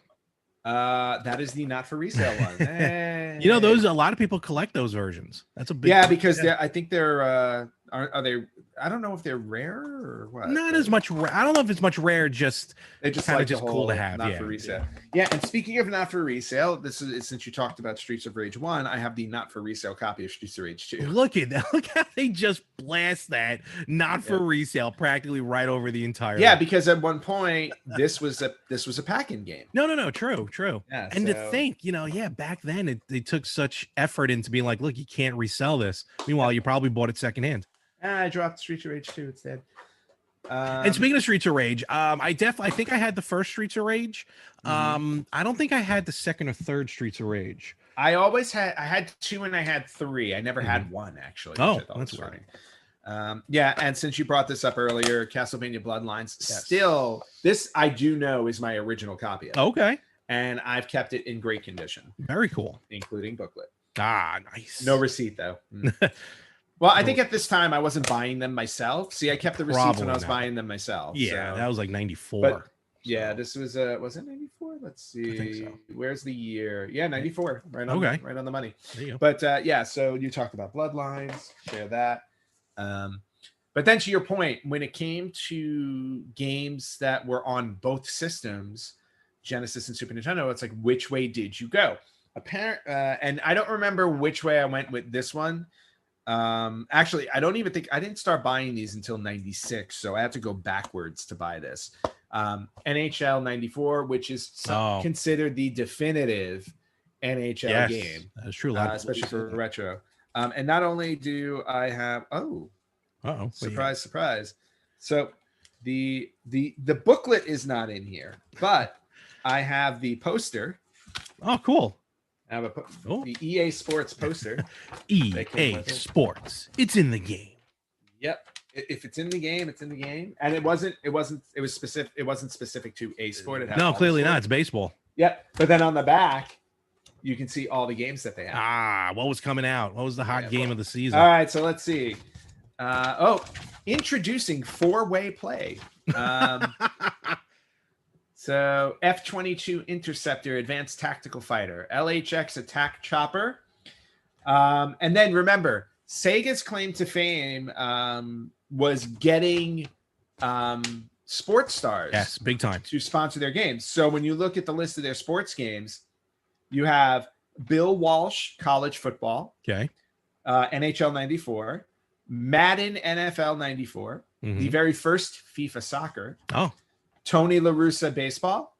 That is the not for resale one. Hey. Those a lot of people collect those versions. That's a big because I think they're are they? I don't know if they're rare or what. Not as much. I don't know if it's much rare. Just they just kind like of just cool to have. Not for resale. Yeah. And speaking of not for resale, this is since you talked about Streets of Rage 1, I have the not for resale copy of Streets of Rage 2. Look at that! Look how they just blast that not for resale practically right over the entire. Yeah, because at one point this was a pack-in game. No. True. Yeah, and to think, back then they took such effort into being like, look, you can't resell this. Meanwhile, you probably bought it secondhand. I dropped Streets of Rage 2 instead. And speaking of Streets of Rage, I think I had the first Streets of Rage. I don't think I had the second or third Streets of Rage. I had 2 and I had 3. I never had 1 actually. Oh, that's funny. And since you brought this up earlier, Castlevania Bloodlines, still this I do know is my original copy of it. Okay. And I've kept it in great condition. Very cool. Including booklet. Ah, nice. No receipt though. Well, I think at this time I wasn't buying them myself. See, I kept the receipts when I was buying them myself. Yeah, so. that was like 94. But, yeah, this was it 94? Let's see. I think so. Where's the year? Yeah, 94. Right on right on the money. There you go. But yeah, so you talked about Bloodlines, share that. But then to your point, when it came to games that were on both systems, Genesis and Super Nintendo, it's like, which way did you go? And I don't remember which way I went with this one. Actually, I didn't start buying these until 96, so I had to go backwards to buy this. NHL 94, which is considered the definitive NHL game. That's true. Especially for retro. And not only do I have surprise. So the booklet is not in here, but I have the poster. Oh, cool. I have the EA Sports poster. EA Sports. It's in the game. Yep. If it's in the game, it's in the game. And it wasn't specific. It wasn't specific to a sport. No, clearly not. It's baseball. Yep. But then on the back, you can see all the games that they have. What was coming out? What was the hot game of the season? All right. So let's see. Introducing 4-way play. So F-22 Interceptor, Advanced Tactical Fighter, LHX Attack Chopper. And then remember, Sega's claim to fame was getting sports stars. Yes, big time. To sponsor their games. So when you look at the list of their sports games, you have Bill Walsh, college football. Okay. NHL 94, Madden NFL 94, the very first FIFA soccer. Oh. Tony La Russa baseball,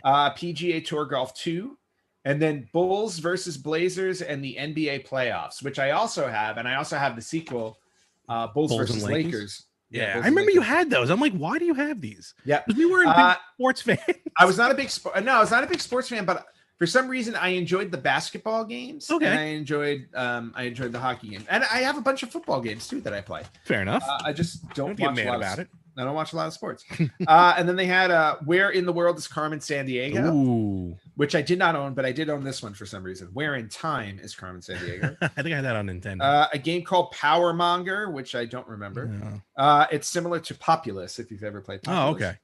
PGA Tour Golf 2, and then Bulls versus Blazers and the NBA playoffs, which I also have. And I also have the sequel, Bulls versus Lakers. Yeah, I remember you had those. I'm like, why do you have these? Yeah. Because we weren't big sports fans. I was not a big sports fan, but for some reason I enjoyed the basketball games. Okay. And I enjoyed the hockey game. And I have a bunch of football games too that I play. Fair enough. I just don't get watch mad a lot about it. I don't watch a lot of sports. And then they had Where in the World is Carmen Sandiego? Which I did not own, but I did own this one for some reason. Where in Time is Carmen Sandiego? I think I had that on Nintendo. A game called Power Monger, which I don't remember. No. It's similar to Populous, if you've ever played Populous. Oh, okay.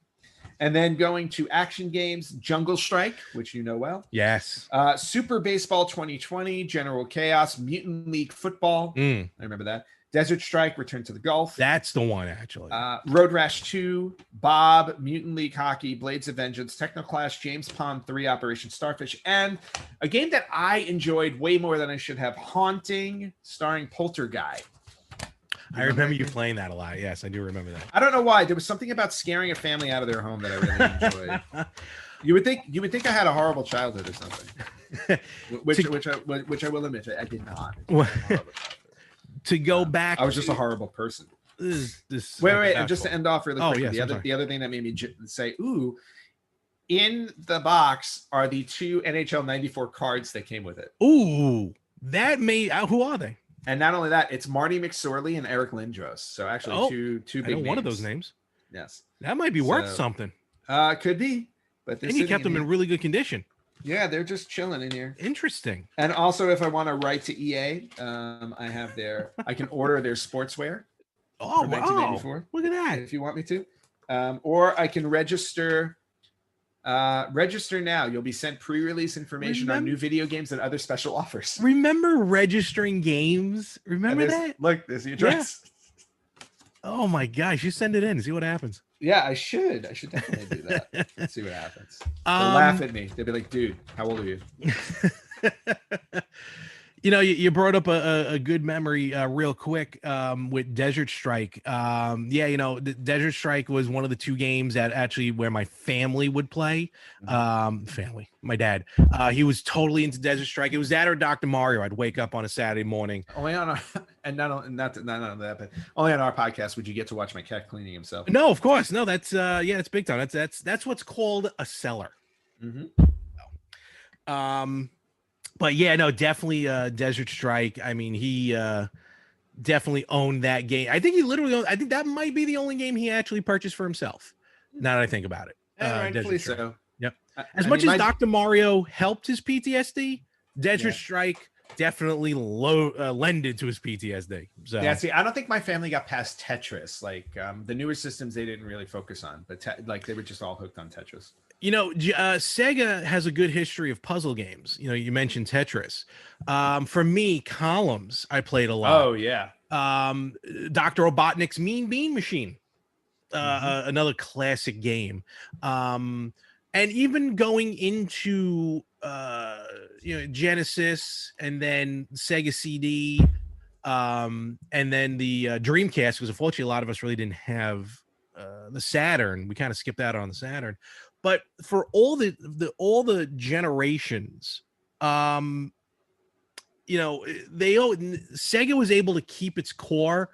And then going to action games, Jungle Strike, which you know well. Yes. Super Baseball 2020, General Chaos, Mutant League Football. I remember that. Desert Strike, Return to the Gulf. That's the one, actually. Road Rash 2, Bob, Mutant League Hockey, Blades of Vengeance, Technoclash, James Pond 3, Operation Starfish, and a game that I enjoyed way more than I should have, Haunting, starring Poltergeist. I remember you playing that a lot. Yes, I do remember that. I don't know why. There was something about scaring a family out of their home that I really enjoyed. You would think I had a horrible childhood or something, which I will admit I did not. To go back, I was just a horrible person. Wait, and just to end off really quickly, the other thing that made me say, ooh, in the box are the 2 NHL 94 cards that came with it. Ooh, that made who are they? And not only that, it's Marty McSorley and Eric Lindros. So actually two big names. One of those names. Yes. That might be worth something. Could be. But and you kept them in really good condition. Yeah, they're just chilling in here. Interesting. And also, if I want to write to EA, I can order their sportswear. Oh, wow. 1984. Look at that. If you want me to. Or I can register now. You'll be sent pre-release information on new video games and other special offers. Remember registering games? Remember that? Look, there's the address. Yeah. Oh my gosh, you send it in and see what happens. Yeah, I should definitely do that. Let's see what happens. They'll laugh at me. They'll be like, dude, how old are you? You know, you brought up a good memory real quick with Desert Strike. Desert Strike was one of the 2 games that actually where my family would play. My dad, he was totally into Desert Strike. It was that or Dr. Mario. I'd wake up on a Saturday morning. Only on our, and not on that, but only on our podcast would you get to watch my cat cleaning himself. No, of course, no. That's it's big time. That's what's called a seller. But yeah, no, definitely Desert Strike. I mean, he definitely owned that game. I think he literally owned, I think that might be the only game he actually purchased for himself. Now that I think about it. Rightfully so. Yep. As much as Dr. Mario helped his PTSD, Desert Strike definitely lended to his PTSD. So yeah, see, I don't think my family got past Tetris. Like the newer systems, they didn't really focus on, but like they were just all hooked on Tetris. You know, Sega has a good history of puzzle games. You know, you mentioned Tetris. For me, Columns, I played a lot. Oh yeah. Dr. Robotnik's Mean Bean Machine, another classic game. And even going into Genesis and then Sega CD, and then the Dreamcast, because unfortunately a lot of us really didn't have the Saturn. We kind of skipped out on the Saturn. But for all the generations, Sega was able to keep its core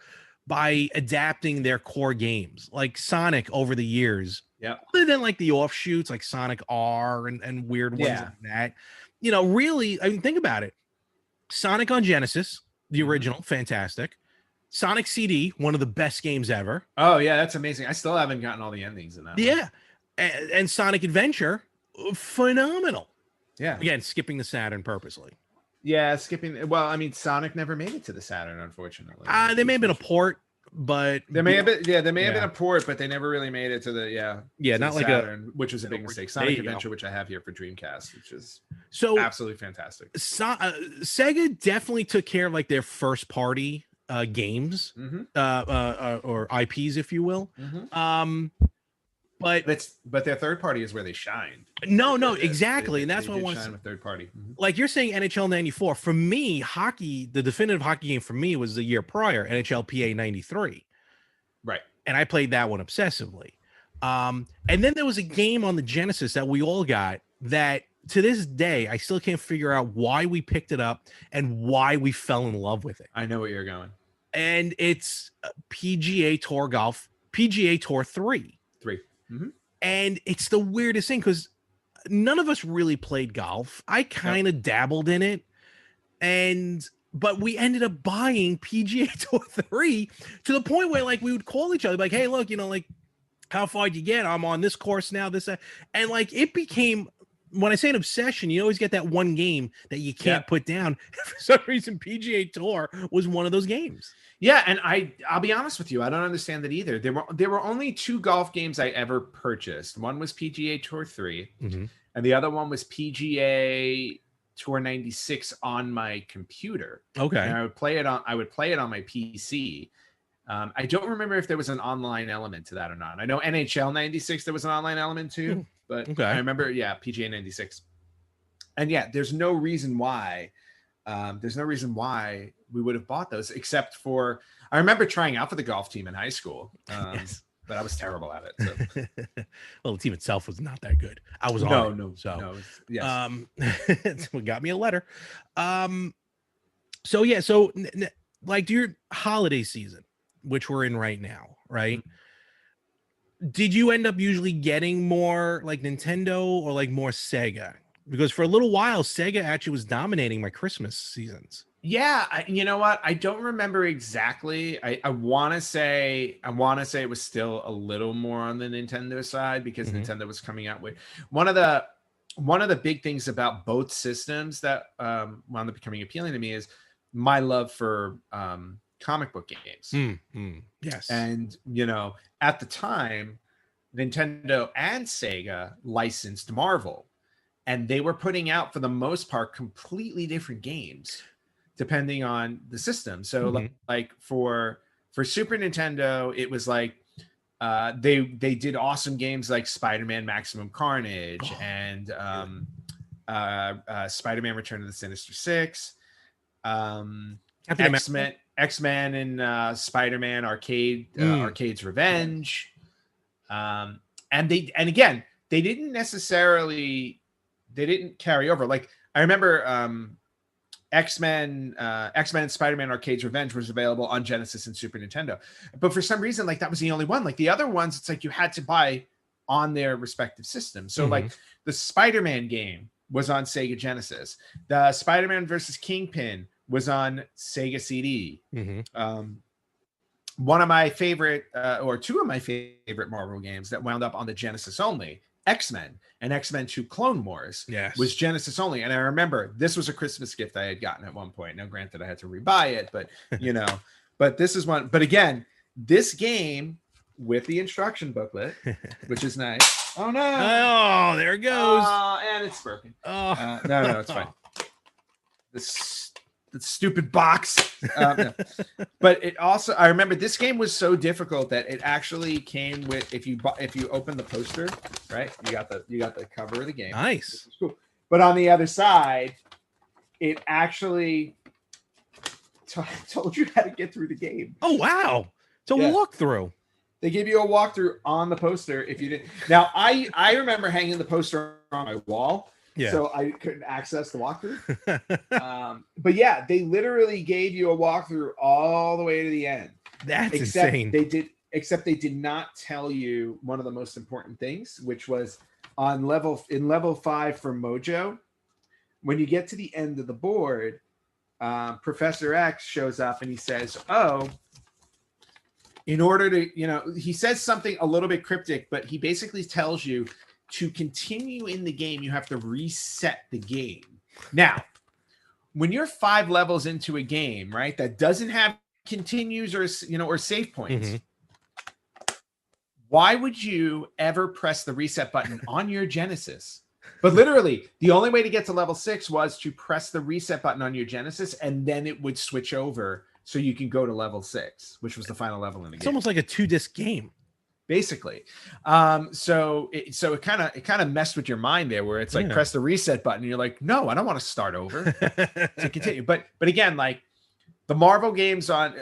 by adapting their core games, like Sonic over the years. Yeah. Other than like the offshoots, like Sonic R and weird ones like that. Really, I mean, think about it. Sonic on Genesis, the original, fantastic. Sonic CD, one of the best games ever. Oh yeah, that's amazing. I still haven't gotten all the endings in that. Yeah. And Sonic Adventure, phenomenal. Yeah. Again, skipping the Saturn purposely. Yeah, skipping. Well, I mean, Sonic never made it to the Saturn, unfortunately. There may have been a port, but there may have been. Yeah, there may have been a port, but they never really made it to the. Yeah, not the like Saturn, which was a big mistake. Sonic Adventure, which I have here for Dreamcast, which is so absolutely fantastic. Sega definitely took care of like their first party games, or IPs, if you will. But their third party is where they shined. No, exactly, and that's what I want to shine with third party. Like you're saying, NHL '94. For me, hockey, the definitive hockey game for me was the year prior, NHL PA '93. Right, and I played that one obsessively. And then there was a game on the Genesis that we all got that to this day I still can't figure out why we picked it up and why we fell in love with it. I know where you're going. And it's PGA Tour Golf, PGA Tour 3. And it's the weirdest thing because none of us really played golf. I kind of dabbled in it, but we ended up buying PGA Tour 3 to the point where like we would call each other like, hey, look, like how far did you get? I'm on this course now, and like it became, when I say an obsession, you always get that one game that you can't put down. For some reason, PGA Tour was one of those games. Yeah, and I'll be honest with you, I don't understand that either. There were only 2 golf games I ever purchased. One was PGA Tour 3, and the other one was PGA Tour 96 on my computer. Okay. And I would play it on my PC. I don't remember if there was an online element to that or not. I know NHL 96 there was an online element too, but I remember PGA 96. And there's no reason why we would have bought those, except for I remember trying out for the golf team in high school, but I was terrible at it. So. Well, the team itself was not that good. I was it's what got me a letter. So like your holiday season, which we're in right now, right? Did you end up usually getting more like Nintendo or like more Sega? Because for a little while, Sega actually was dominating my Christmas seasons. Yeah, you know what? I don't remember exactly. I want to say it was still a little more on the Nintendo side because Nintendo was coming out with one of the big things about both systems that wound up becoming appealing to me is my love for comic book games. Yes, and at the time, Nintendo and Sega licensed Marvel. And they were putting out, for the most part, completely different games, depending on the system. So, like for Super Nintendo, it was like they did awesome games like Spider-Man: Maximum Carnage and Spider-Man: Return of the Sinister Six, X-Men and Spider-Man Arcade's Revenge, and again, they didn't carry over. Like I remember X-Men Spider-Man Arcade's Revenge was available on Genesis and Super Nintendo. But for some reason, like that was the only one. Like the other ones, it's like you had to buy on their respective systems. So like the Spider-Man game was on Sega Genesis. The Spider-Man versus Kingpin was on Sega CD. One of my favorite or two of my favorite Marvel games that wound up on the Genesis only, X-Men and X-Men 2 Clone Wars was Genesis only. And I remember this was a Christmas gift I had gotten at one point. Now, granted, I had to rebuy it, but but this is one. But again, this game with the instruction booklet, which is nice. Oh no! Oh, there it goes. And it's broken. Oh, no, it's fine. This stupid box. No. But it also, I remember this game was so difficult that it actually came with, if you open the poster, right, you got the cover of the game. Nice. This is cool. But on the other side, it actually told you how to get through the game. Oh wow! So walk through. They give you a walkthrough on the poster if you didn't. Now I remember hanging the poster on my wall. Yeah. So I couldn't access the walkthrough. But yeah, they literally gave you a walkthrough all the way to the end. That's insane. Except they did not tell you one of the most important things, which was in level 5 for Mojo. When you get to the end of the board, Professor X shows up and he says, "Oh, in order to, he says something a little bit cryptic, but he basically tells you to continue in the game, you have to reset the game." Now, when you're 5 levels into a game, right, that doesn't have continues or save points, why would you ever press the reset button on your Genesis? But literally, the only way to get to level 6 was to press the reset button on your Genesis, and then it would switch over so you can go to level 6, which was the final level in the game. It's almost like a 2-disc game. Basically. So it kind of messed with your mind there, where it's like press the reset button and you're like, no, I don't want to start over to continue. But again, like the Marvel games on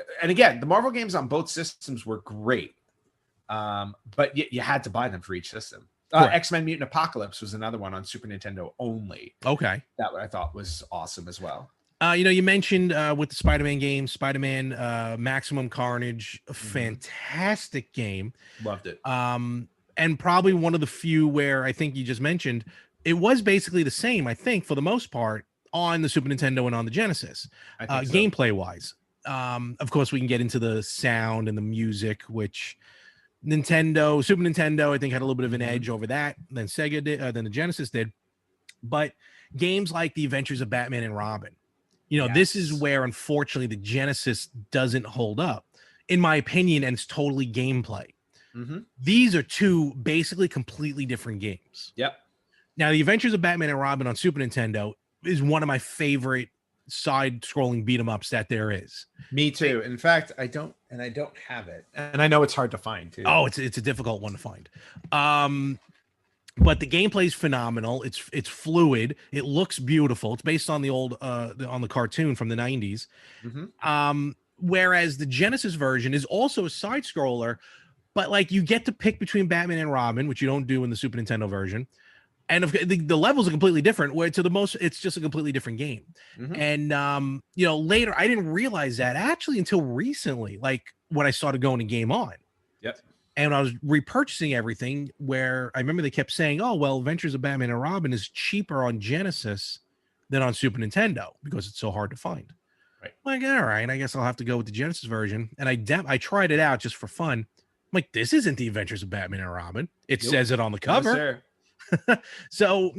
both systems were great. But you had to buy them for each system. X-Men Mutant Apocalypse was another one on Super Nintendo only. Okay. That I thought was awesome as well. You mentioned with the Spider-Man game, Spider-Man Maximum Carnage, a fantastic game. Loved it. And probably one of the few where I think you just mentioned, it was basically the same, I think, for the most part, on the Super Nintendo and on the Genesis, gameplay-wise. Of course, we can get into the sound and the music, which Super Nintendo, I think, had a little bit of an edge over that. Then Sega did, then the Genesis did. But games like The Adventures of Batman and Robin, this is where, unfortunately, the Genesis doesn't hold up, in my opinion, and it's totally gameplay. These are two basically completely different games. Yep. Now, The Adventures of Batman and Robin on Super Nintendo is one of my favorite side-scrolling beat-em-ups that there is. Me too. In fact, I don't have it, and I know it's hard to find too. Oh, it's a difficult one to find. But the gameplay is phenomenal. It's fluid. It looks beautiful. It's based on the old on the cartoon from the 90s. Whereas the Genesis version is also a side scroller, but like you get to pick between Batman and Robin, which you don't do in the Super Nintendo version. And the levels are completely different. Where it's just a completely different game. And later I didn't realize that actually until recently, like when I started going to Game On. Yep. And when I was repurchasing everything, where I remember they kept saying, "Oh, well, Adventures of Batman and Robin is cheaper on Genesis than on Super Nintendo because it's so hard to find." Right. Like, all right, I guess I'll have to go with the Genesis version. And I tried it out just for fun. I'm like, this isn't the Adventures of Batman and Robin. It says it on the cover. So,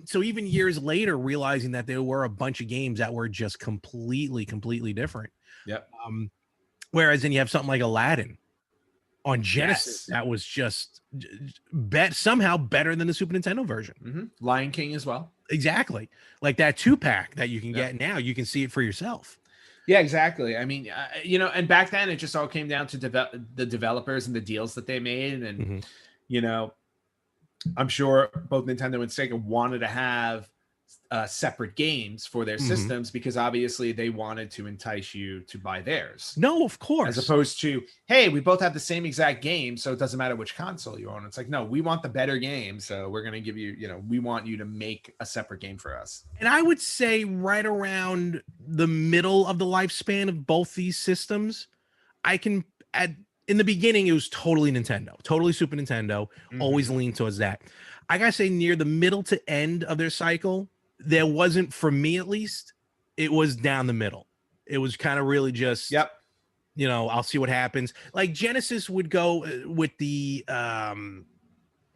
so even years later, realizing that there were a bunch of games that were just completely different. Yep. Whereas then you have something like Aladdin on Genesis that was just somehow better than the Super Nintendo version. Lion King as well. Exactly. Like that 2-pack that you can get now, you can see it for yourself. Yeah, exactly. I mean, and back then it just all came down to the developers and the deals that they made. And, I'm sure both Nintendo and Sega wanted to have separate games for their systems because obviously they wanted to entice you to buy theirs. No, of course. As opposed to, hey, we both have the same exact game, so it doesn't matter which console you own. It's like, no, we want the better game, so we're going to give you, we want you to make a separate game for us. And I would say right around the middle of the lifespan of both these systems, in the beginning, it was totally Nintendo, totally Super Nintendo, always leaned towards that. I got to say near the middle to end of their cycle, there wasn't, for me at least, it was down the middle. It was kind of really just, I'll see what happens. Like Genesis would go with the,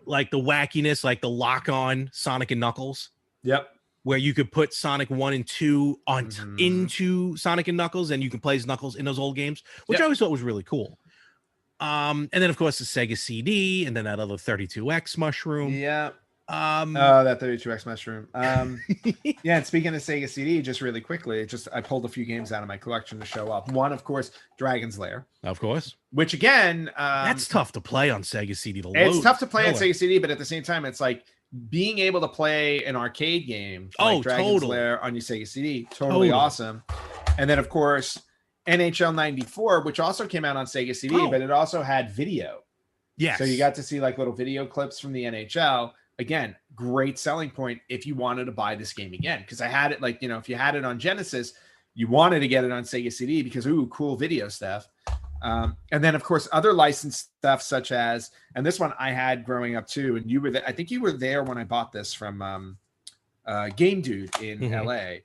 like the wackiness, like the lock-on Sonic and Knuckles. Yep. Where you could put Sonic 1 and 2 on into Sonic and Knuckles, and you can play as Knuckles in those old games, which I always thought was really cool. And then of course the Sega CD, and then that other 32X mushroom. Yeah. That 32X mushroom. Yeah, and speaking of Sega CD, just really quickly, I pulled a few games out of my collection to show up. One, of course, Dragon's Lair. Of course. Which again, that's tough to play on Sega CD. It's tough to play on Sega CD, but at the same time, it's like being able to play an arcade game like Dragon's Lair on your Sega CD, totally awesome. And then of course, NHL 94, which also came out on Sega CD, but it also had video. Yes. So you got to see like little video clips from the NHL. Again, great selling point if you wanted to buy this game again. Because I had it like, if you had it on Genesis, you wanted to get it on Sega CD because, cool video stuff. And then, of course, other licensed stuff such as, and this one I had growing up too, and you were there, I think you were there when I bought this from Game Dude in LA,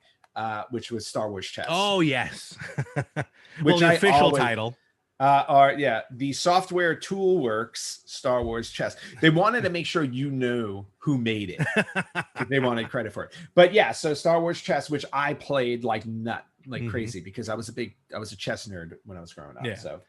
which was Star Wars Chess. Oh, yes. Which the official title. The Software Toolworks Star Wars Chess. They wanted to make sure you knew who made it. They wanted credit for it. But yeah, so Star Wars Chess, which I played like crazy because I was a chess nerd when I was growing up. Yeah. So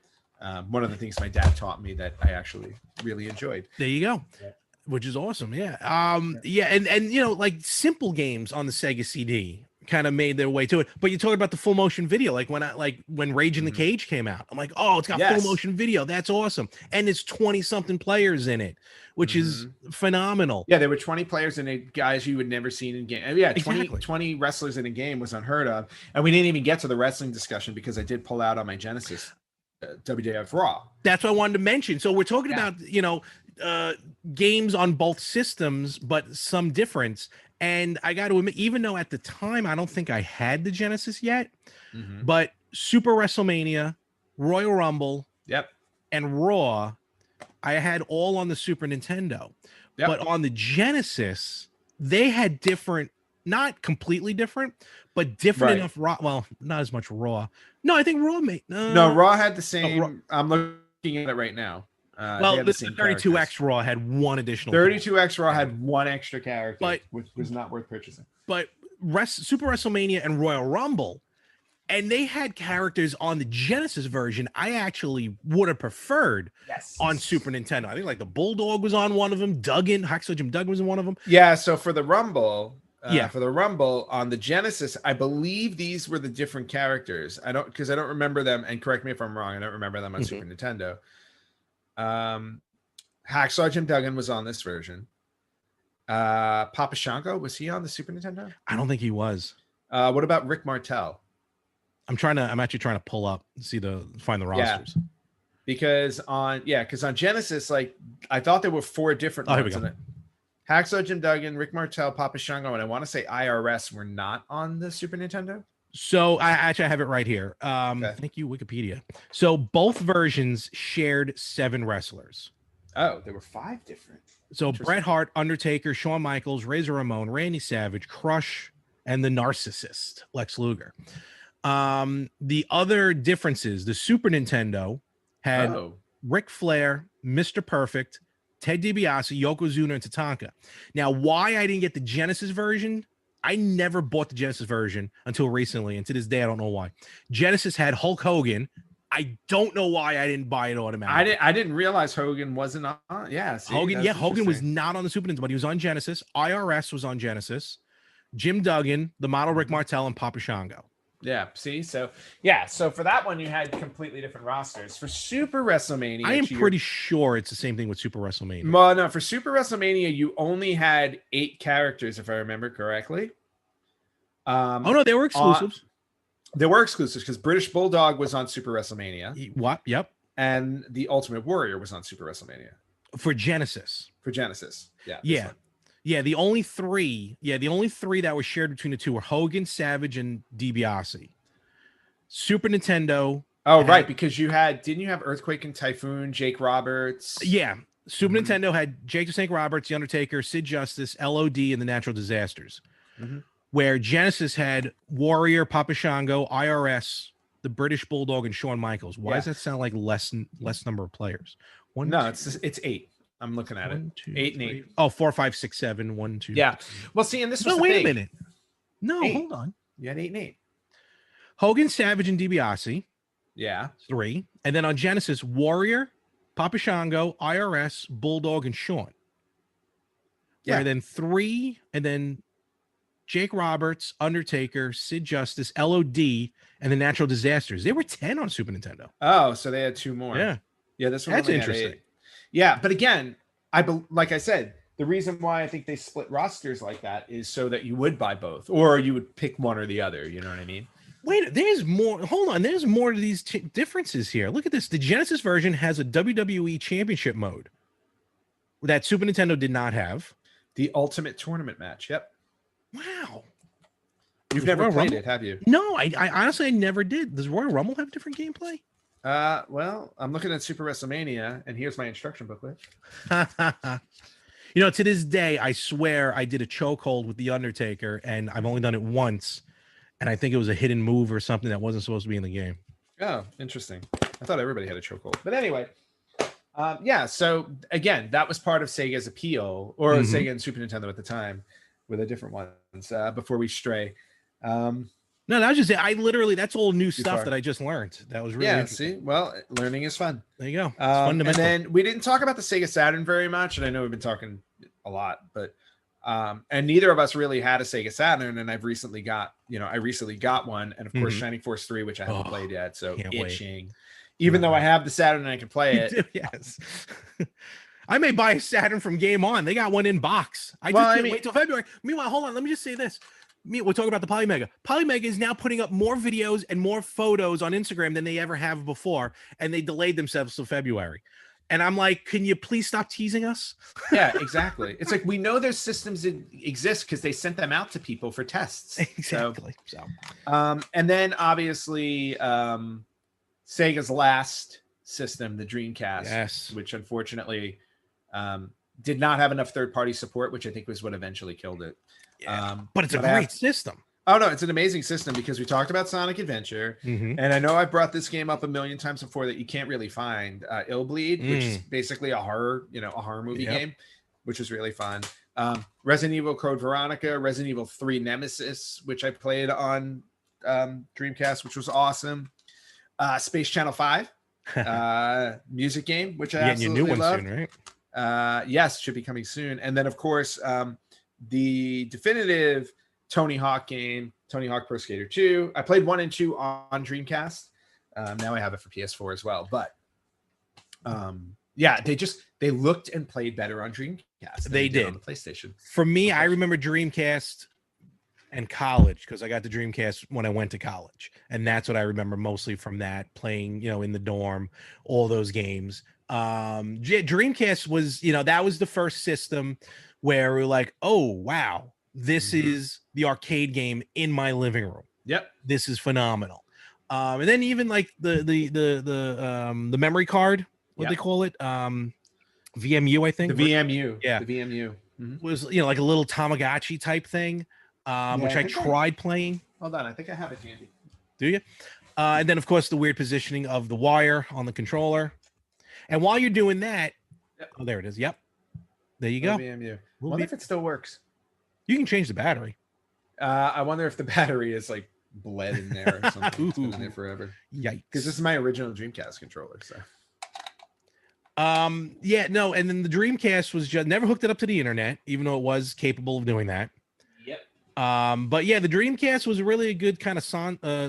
one of the things my dad taught me that I actually really enjoyed. There you go. Yeah. Which is awesome. Yeah. And like simple games on the Sega CD kind of made their way to it. But you talked about the full motion video, like when Rage in the Cage came out. I'm like, oh, it's got full motion video. That's awesome. And it's 20 something players in it, which is phenomenal. Yeah, there were 20 players in it, guys you would never seen in game. Yeah, 20 wrestlers in a game was unheard of. And we didn't even get to the wrestling discussion because I did pull out on my Genesis WWF Raw. That's what I wanted to mention. So we're talking about, games on both systems, but some difference. And I got to admit, even though at the time I don't think I had the Genesis yet, but Super WrestleMania, Royal Rumble, and Raw, I had all on the Super Nintendo. But on the Genesis, they had different, not completely different, but different enough Raw. Well, not as much Raw. No, I think Raw made no, Raw had the same. I'm looking at it right now. Well, the 32X Raw had one additional. 32X Raw had one extra character, which was not worth purchasing. But Super WrestleMania and Royal Rumble, and they had characters on the Genesis version I actually would have preferred on Super Nintendo. I think like the Bulldog was on one of them. Hacksaw Jim Duggan was in one of them. Yeah, so for the Rumble, for the Rumble on the Genesis, I believe these were the different characters. I don't remember them, and correct me if I'm wrong, I don't remember them on Super Nintendo. Hacksaw Jim Duggan was on this version. Papa Shango, was he on the Super Nintendo? I don't think he was. What about Rick Martel? I'm actually trying to pull up, find the rosters. Because on Genesis, like I thought there were 4 different ones in it. Hacksaw Jim Duggan, Rick Martel, Papa Shango, and I want to say IRS were not on the Super Nintendo. So I have it right here. Thank you, Wikipedia. So both versions shared 7 wrestlers. Oh, there were 5 different. So Bret Hart, Undertaker, Shawn Michaels, Razor Ramon, Randy Savage, Crush, and the Narcissist, Lex Luger. The other differences, the Super Nintendo had Ric Flair, Mr. Perfect, Ted DiBiase, Yokozuna, and Tatanka. Now, why I didn't get the Genesis version, I never bought the Genesis version until recently, and to this day, I don't know why. Genesis had Hulk Hogan. I don't know why I didn't buy it automatically. I didn't realize Hogan wasn't on. Hogan was not on the Super Nintendo, but he was on Genesis. IRS was on Genesis. Jim Duggan, the model Rick Martel, and Papa Shango. Yeah, see? So for that one, you had completely different rosters. For Super WrestleMania... I am pretty sure it's the same thing with Super WrestleMania. Well, no, for Super WrestleMania, you only had 8 characters, if I remember correctly. No, they were exclusives. They were exclusives because British Bulldog was on Super WrestleMania. What? Yep. And the Ultimate Warrior was on Super WrestleMania. For Genesis. Yeah. Yeah, the only 3 that were shared between the two were Hogan, Savage, and DiBiase. Super Nintendo. Oh, right, because didn't you have Earthquake and Typhoon, Jake Roberts? Yeah. Super Nintendo had Jake the Snake Roberts, The Undertaker, Sid Justice, LOD, and the Natural Disasters. Where Genesis had Warrior, Papa Shango, IRS, the British Bulldog, and Shawn Michaels. Why does that sound like less number of players? No, it's 8. I'm looking at 1, 2, 8 and 3. 8. Oh, 4, 5, 6, 7. 1, 2. Yeah. Well, see, and this was No, the wait thing. a minute. No, 8. hold on. You had 8 and 8. Hogan, Savage, and DiBiase. Yeah. 3. And then on Genesis, Warrior, Papa Shango, IRS, Bulldog, and Sean. Yeah. Where then 3, and then Jake Roberts, Undertaker, Sid Justice, LOD, and the Natural Disasters. They were 10 on Super Nintendo. Oh, so they had 2 more. Yeah. Yeah, this one That's only had interesting. 8. Yeah, but again, like I said, the reason why I think they split rosters like that is so that you would buy both, or you would pick one or the other. You know what I mean? Wait, there's more. Hold on. There's more to these differences here. Look at this. The Genesis version has a WWE Championship mode that Super Nintendo did not have. The Ultimate Tournament match. Yep. Wow. You've never played it, have you? No, I honestly I never did. Does Royal Rumble have different gameplay? Well, I'm looking at Super WrestleMania, and here's my instruction booklet. You know, to this day, I swear I did a chokehold with The Undertaker, and I've only done it once. And I think it was a hidden move or something that wasn't supposed to be in the game. Oh, interesting. I thought everybody had a chokehold. But anyway, yeah. So again, that was part of Sega's appeal, or Sega and Super Nintendo at the time, were the different ones. Before we stray. No, that was just it. I literally, that's all new stuff that I just learned. That was really interesting. See, well, learning is fun. There you go. It's fundamental. And then we didn't talk about the Sega Saturn very much, and I know we've been talking a lot, but and neither of us really had a Sega Saturn, and I've recently got, I recently got one, and of course Shining Force 3, which I haven't played yet, so itching. Wait. Even though I have the Saturn and I can play it. Yes. I may buy a Saturn from Game On. They got one in box. I can't wait till February. Meanwhile, hold on. Let me just say this. We're talking about the Polymega. Polymega is now putting up more videos and more photos on Instagram than they ever have before, and they delayed themselves till February. And I'm like, can you please stop teasing us? Yeah, exactly. It's like, we know their systems exist because they sent them out to people for tests. Exactly. So and then obviously Sega's last system, the Dreamcast, which unfortunately did not have enough third-party support, which I think was what eventually killed it. Yeah. But it's a great system. Oh, no, it's an amazing system because we talked about Sonic Adventure. And I know I brought this game up a million times before that you can't really find. Illbleed, which is basically a horror movie game, which is really fun. Resident Evil Code Veronica, Resident Evil 3 Nemesis, which I played on Dreamcast, which was awesome. Space Channel 5, music game, which I absolutely love. Soon, right? Yes, should be coming soon. And then, of course, the definitive Tony Hawk game, Tony Hawk Pro Skater 2. I played 1 and 2 on Dreamcast. Now I have it for PS4 as well. But yeah, they looked and played better on Dreamcast. They did on the PlayStation. For me, I remember Dreamcast and college because I got the Dreamcast when I went to college, and that's what I remember mostly from that, playing in the dorm, all those games. Dreamcast was that was the first system where we're like, oh wow, this is the arcade game in my living room. Yep, this is phenomenal. And then even like the memory card, what they call it, VMU, I think. The VMU, yeah, the VMU was like a little Tamagotchi type thing, which I tried playing. Hold on, I think I have it handy. Do you? And then of course the weird positioning of the wire on the controller. And while you're doing that, oh, there it is. Yep, there you go. VMU. I wonder if it still works. You can change the battery. I wonder if the battery is like bled in there or something. It's been in there forever. Yikes! Because this is my original Dreamcast controller. So. Yeah, no, and then the Dreamcast was just never hooked it up to the internet, even though it was capable of doing that. Yep. But yeah, the Dreamcast was really a good kind of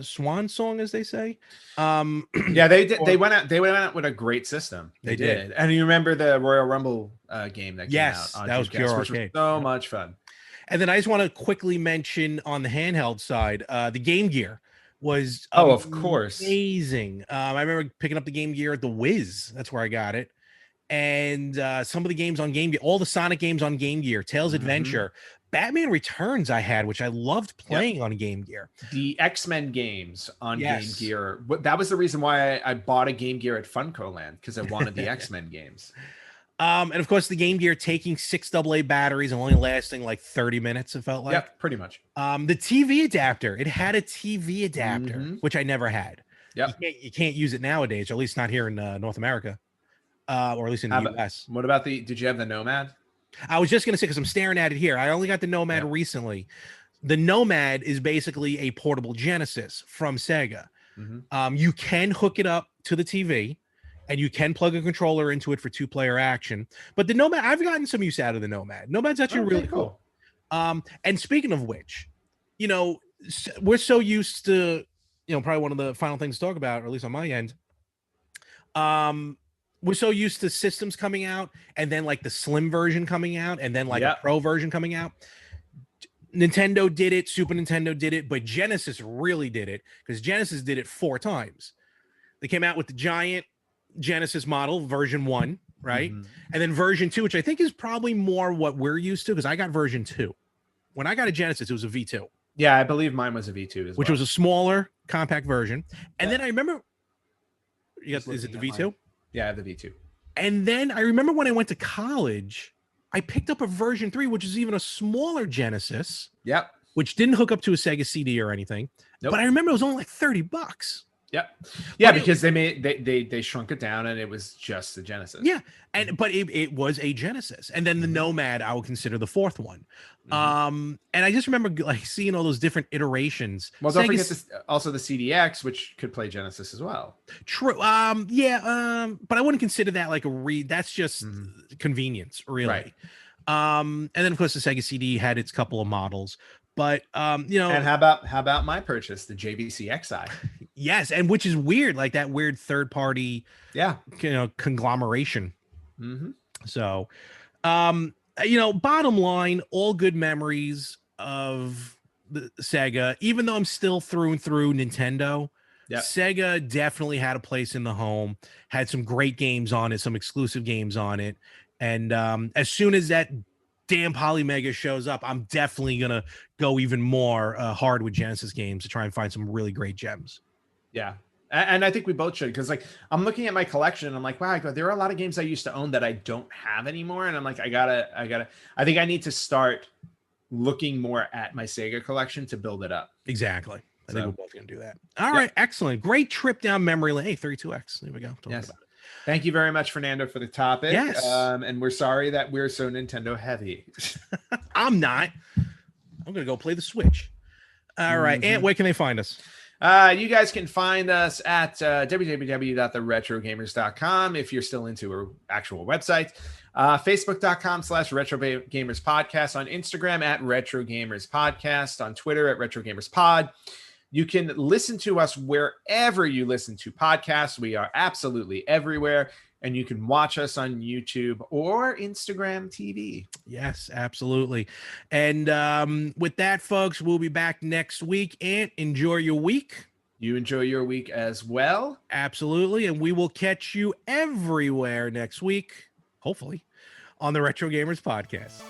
swan song, as they say. Yeah, they did. They went out with a great system. They did. And you remember the Royal Rumble game that came out on that was pure arcade. Which was so much fun. And then I just want to quickly mention on the handheld side, the Game Gear was of course amazing. I remember picking up the Game Gear at the Wiz. That's where I got it. And some of the games on Game Gear, all the Sonic games on Game Gear, Tails Adventure, Batman Returns I had, which I loved playing on Game Gear. The X-Men games on Game Gear. That was the reason why I bought a Game Gear at Funko Land, because I wanted the X-Men games. And of course, the Game Gear taking 6 AA batteries and only lasting like 30 minutes, it felt like. Yep, pretty much. The TV adapter, it had a TV adapter, which I never had. Yep. You can't use it nowadays, or at least not here in North America. or at least in the US. What about did you have the Nomad? I was just going to say, because I'm staring at it here. I only got the Nomad recently. The Nomad is basically a portable Genesis from Sega. You can hook it up to the TV, and you can plug a controller into it for 2-player action. But the Nomad, I've gotten some use out of the Nomad. Nomad's actually really cool. And speaking of which, you know, we're so used to, you know, probably one of the final things to talk about, or at least on my end. We're so used to systems coming out, and then like the slim version coming out, and then like a pro version coming out. Nintendo did it, Super Nintendo did it, but Genesis really did it, because Genesis did it 4 times. They came out with the giant Genesis model, version 1, right? And then version 2, which I think is probably more what we're used to, because I got version 2. When I got a Genesis, it was a V2. Yeah, I believe mine was a V2 as which was a smaller, compact version. And then I remember, is it the V2? Mine. Yeah, I have the V2. And then I remember when I went to college, I picked up a version 3, which is even a smaller Genesis. Yep. Which didn't hook up to a Sega CD or anything. Nope. But I remember it was only like $30. Yep. Yeah, because they shrunk it down and it was just the Genesis. Yeah. But it was a Genesis. And then the Nomad, I would consider the 4th one. And I just remember like seeing all those different iterations. Well, don't forget also the CDX, which could play Genesis as well. True. But I wouldn't consider that like that's just convenience, really. Right. And then of course the Sega CD had its couple of models. But you know, and how about my purchase, the JVC XI? Yes, and which is weird, like that weird third party, conglomeration. So, you know, bottom line, all good memories of the Sega. Even though I'm still through and through Nintendo, Sega definitely had a place in the home. Had some great games on it, some exclusive games on it, and as soon as that damn Polymega shows up, I'm definitely gonna go even more hard with Genesis games to try and find some really great gems. Yeah, and I think we both should, because like I'm looking at my collection and I'm like, wow, there are a lot of games I used to own that I don't have anymore, and I'm like, I think I need to start looking more at my Sega collection to build it up. Exactly. I think we're both gonna do that. All right, excellent, great trip down memory lane. Hey, 32X. There we go. Yes. About it. Thank you very much, Fernando, for the topic. Yes. And we're sorry that we're so Nintendo heavy. I'm not. I'm going to go play the Switch. All right. And where can they find us? You guys can find us at www.theretrogamers.com if you're still into our actual website. Facebook.com/RetroGamersPodcast. On Instagram at RetroGamersPodcast. On Twitter at RetroGamersPod. You can listen to us wherever you listen to podcasts. We are absolutely everywhere. And you can watch us on YouTube or Instagram TV. Yes, absolutely. And with that, folks, we'll be back next week. And enjoy your week. You enjoy your week as well. Absolutely. And we will catch you everywhere next week, hopefully, on the Retro Gamers Podcast.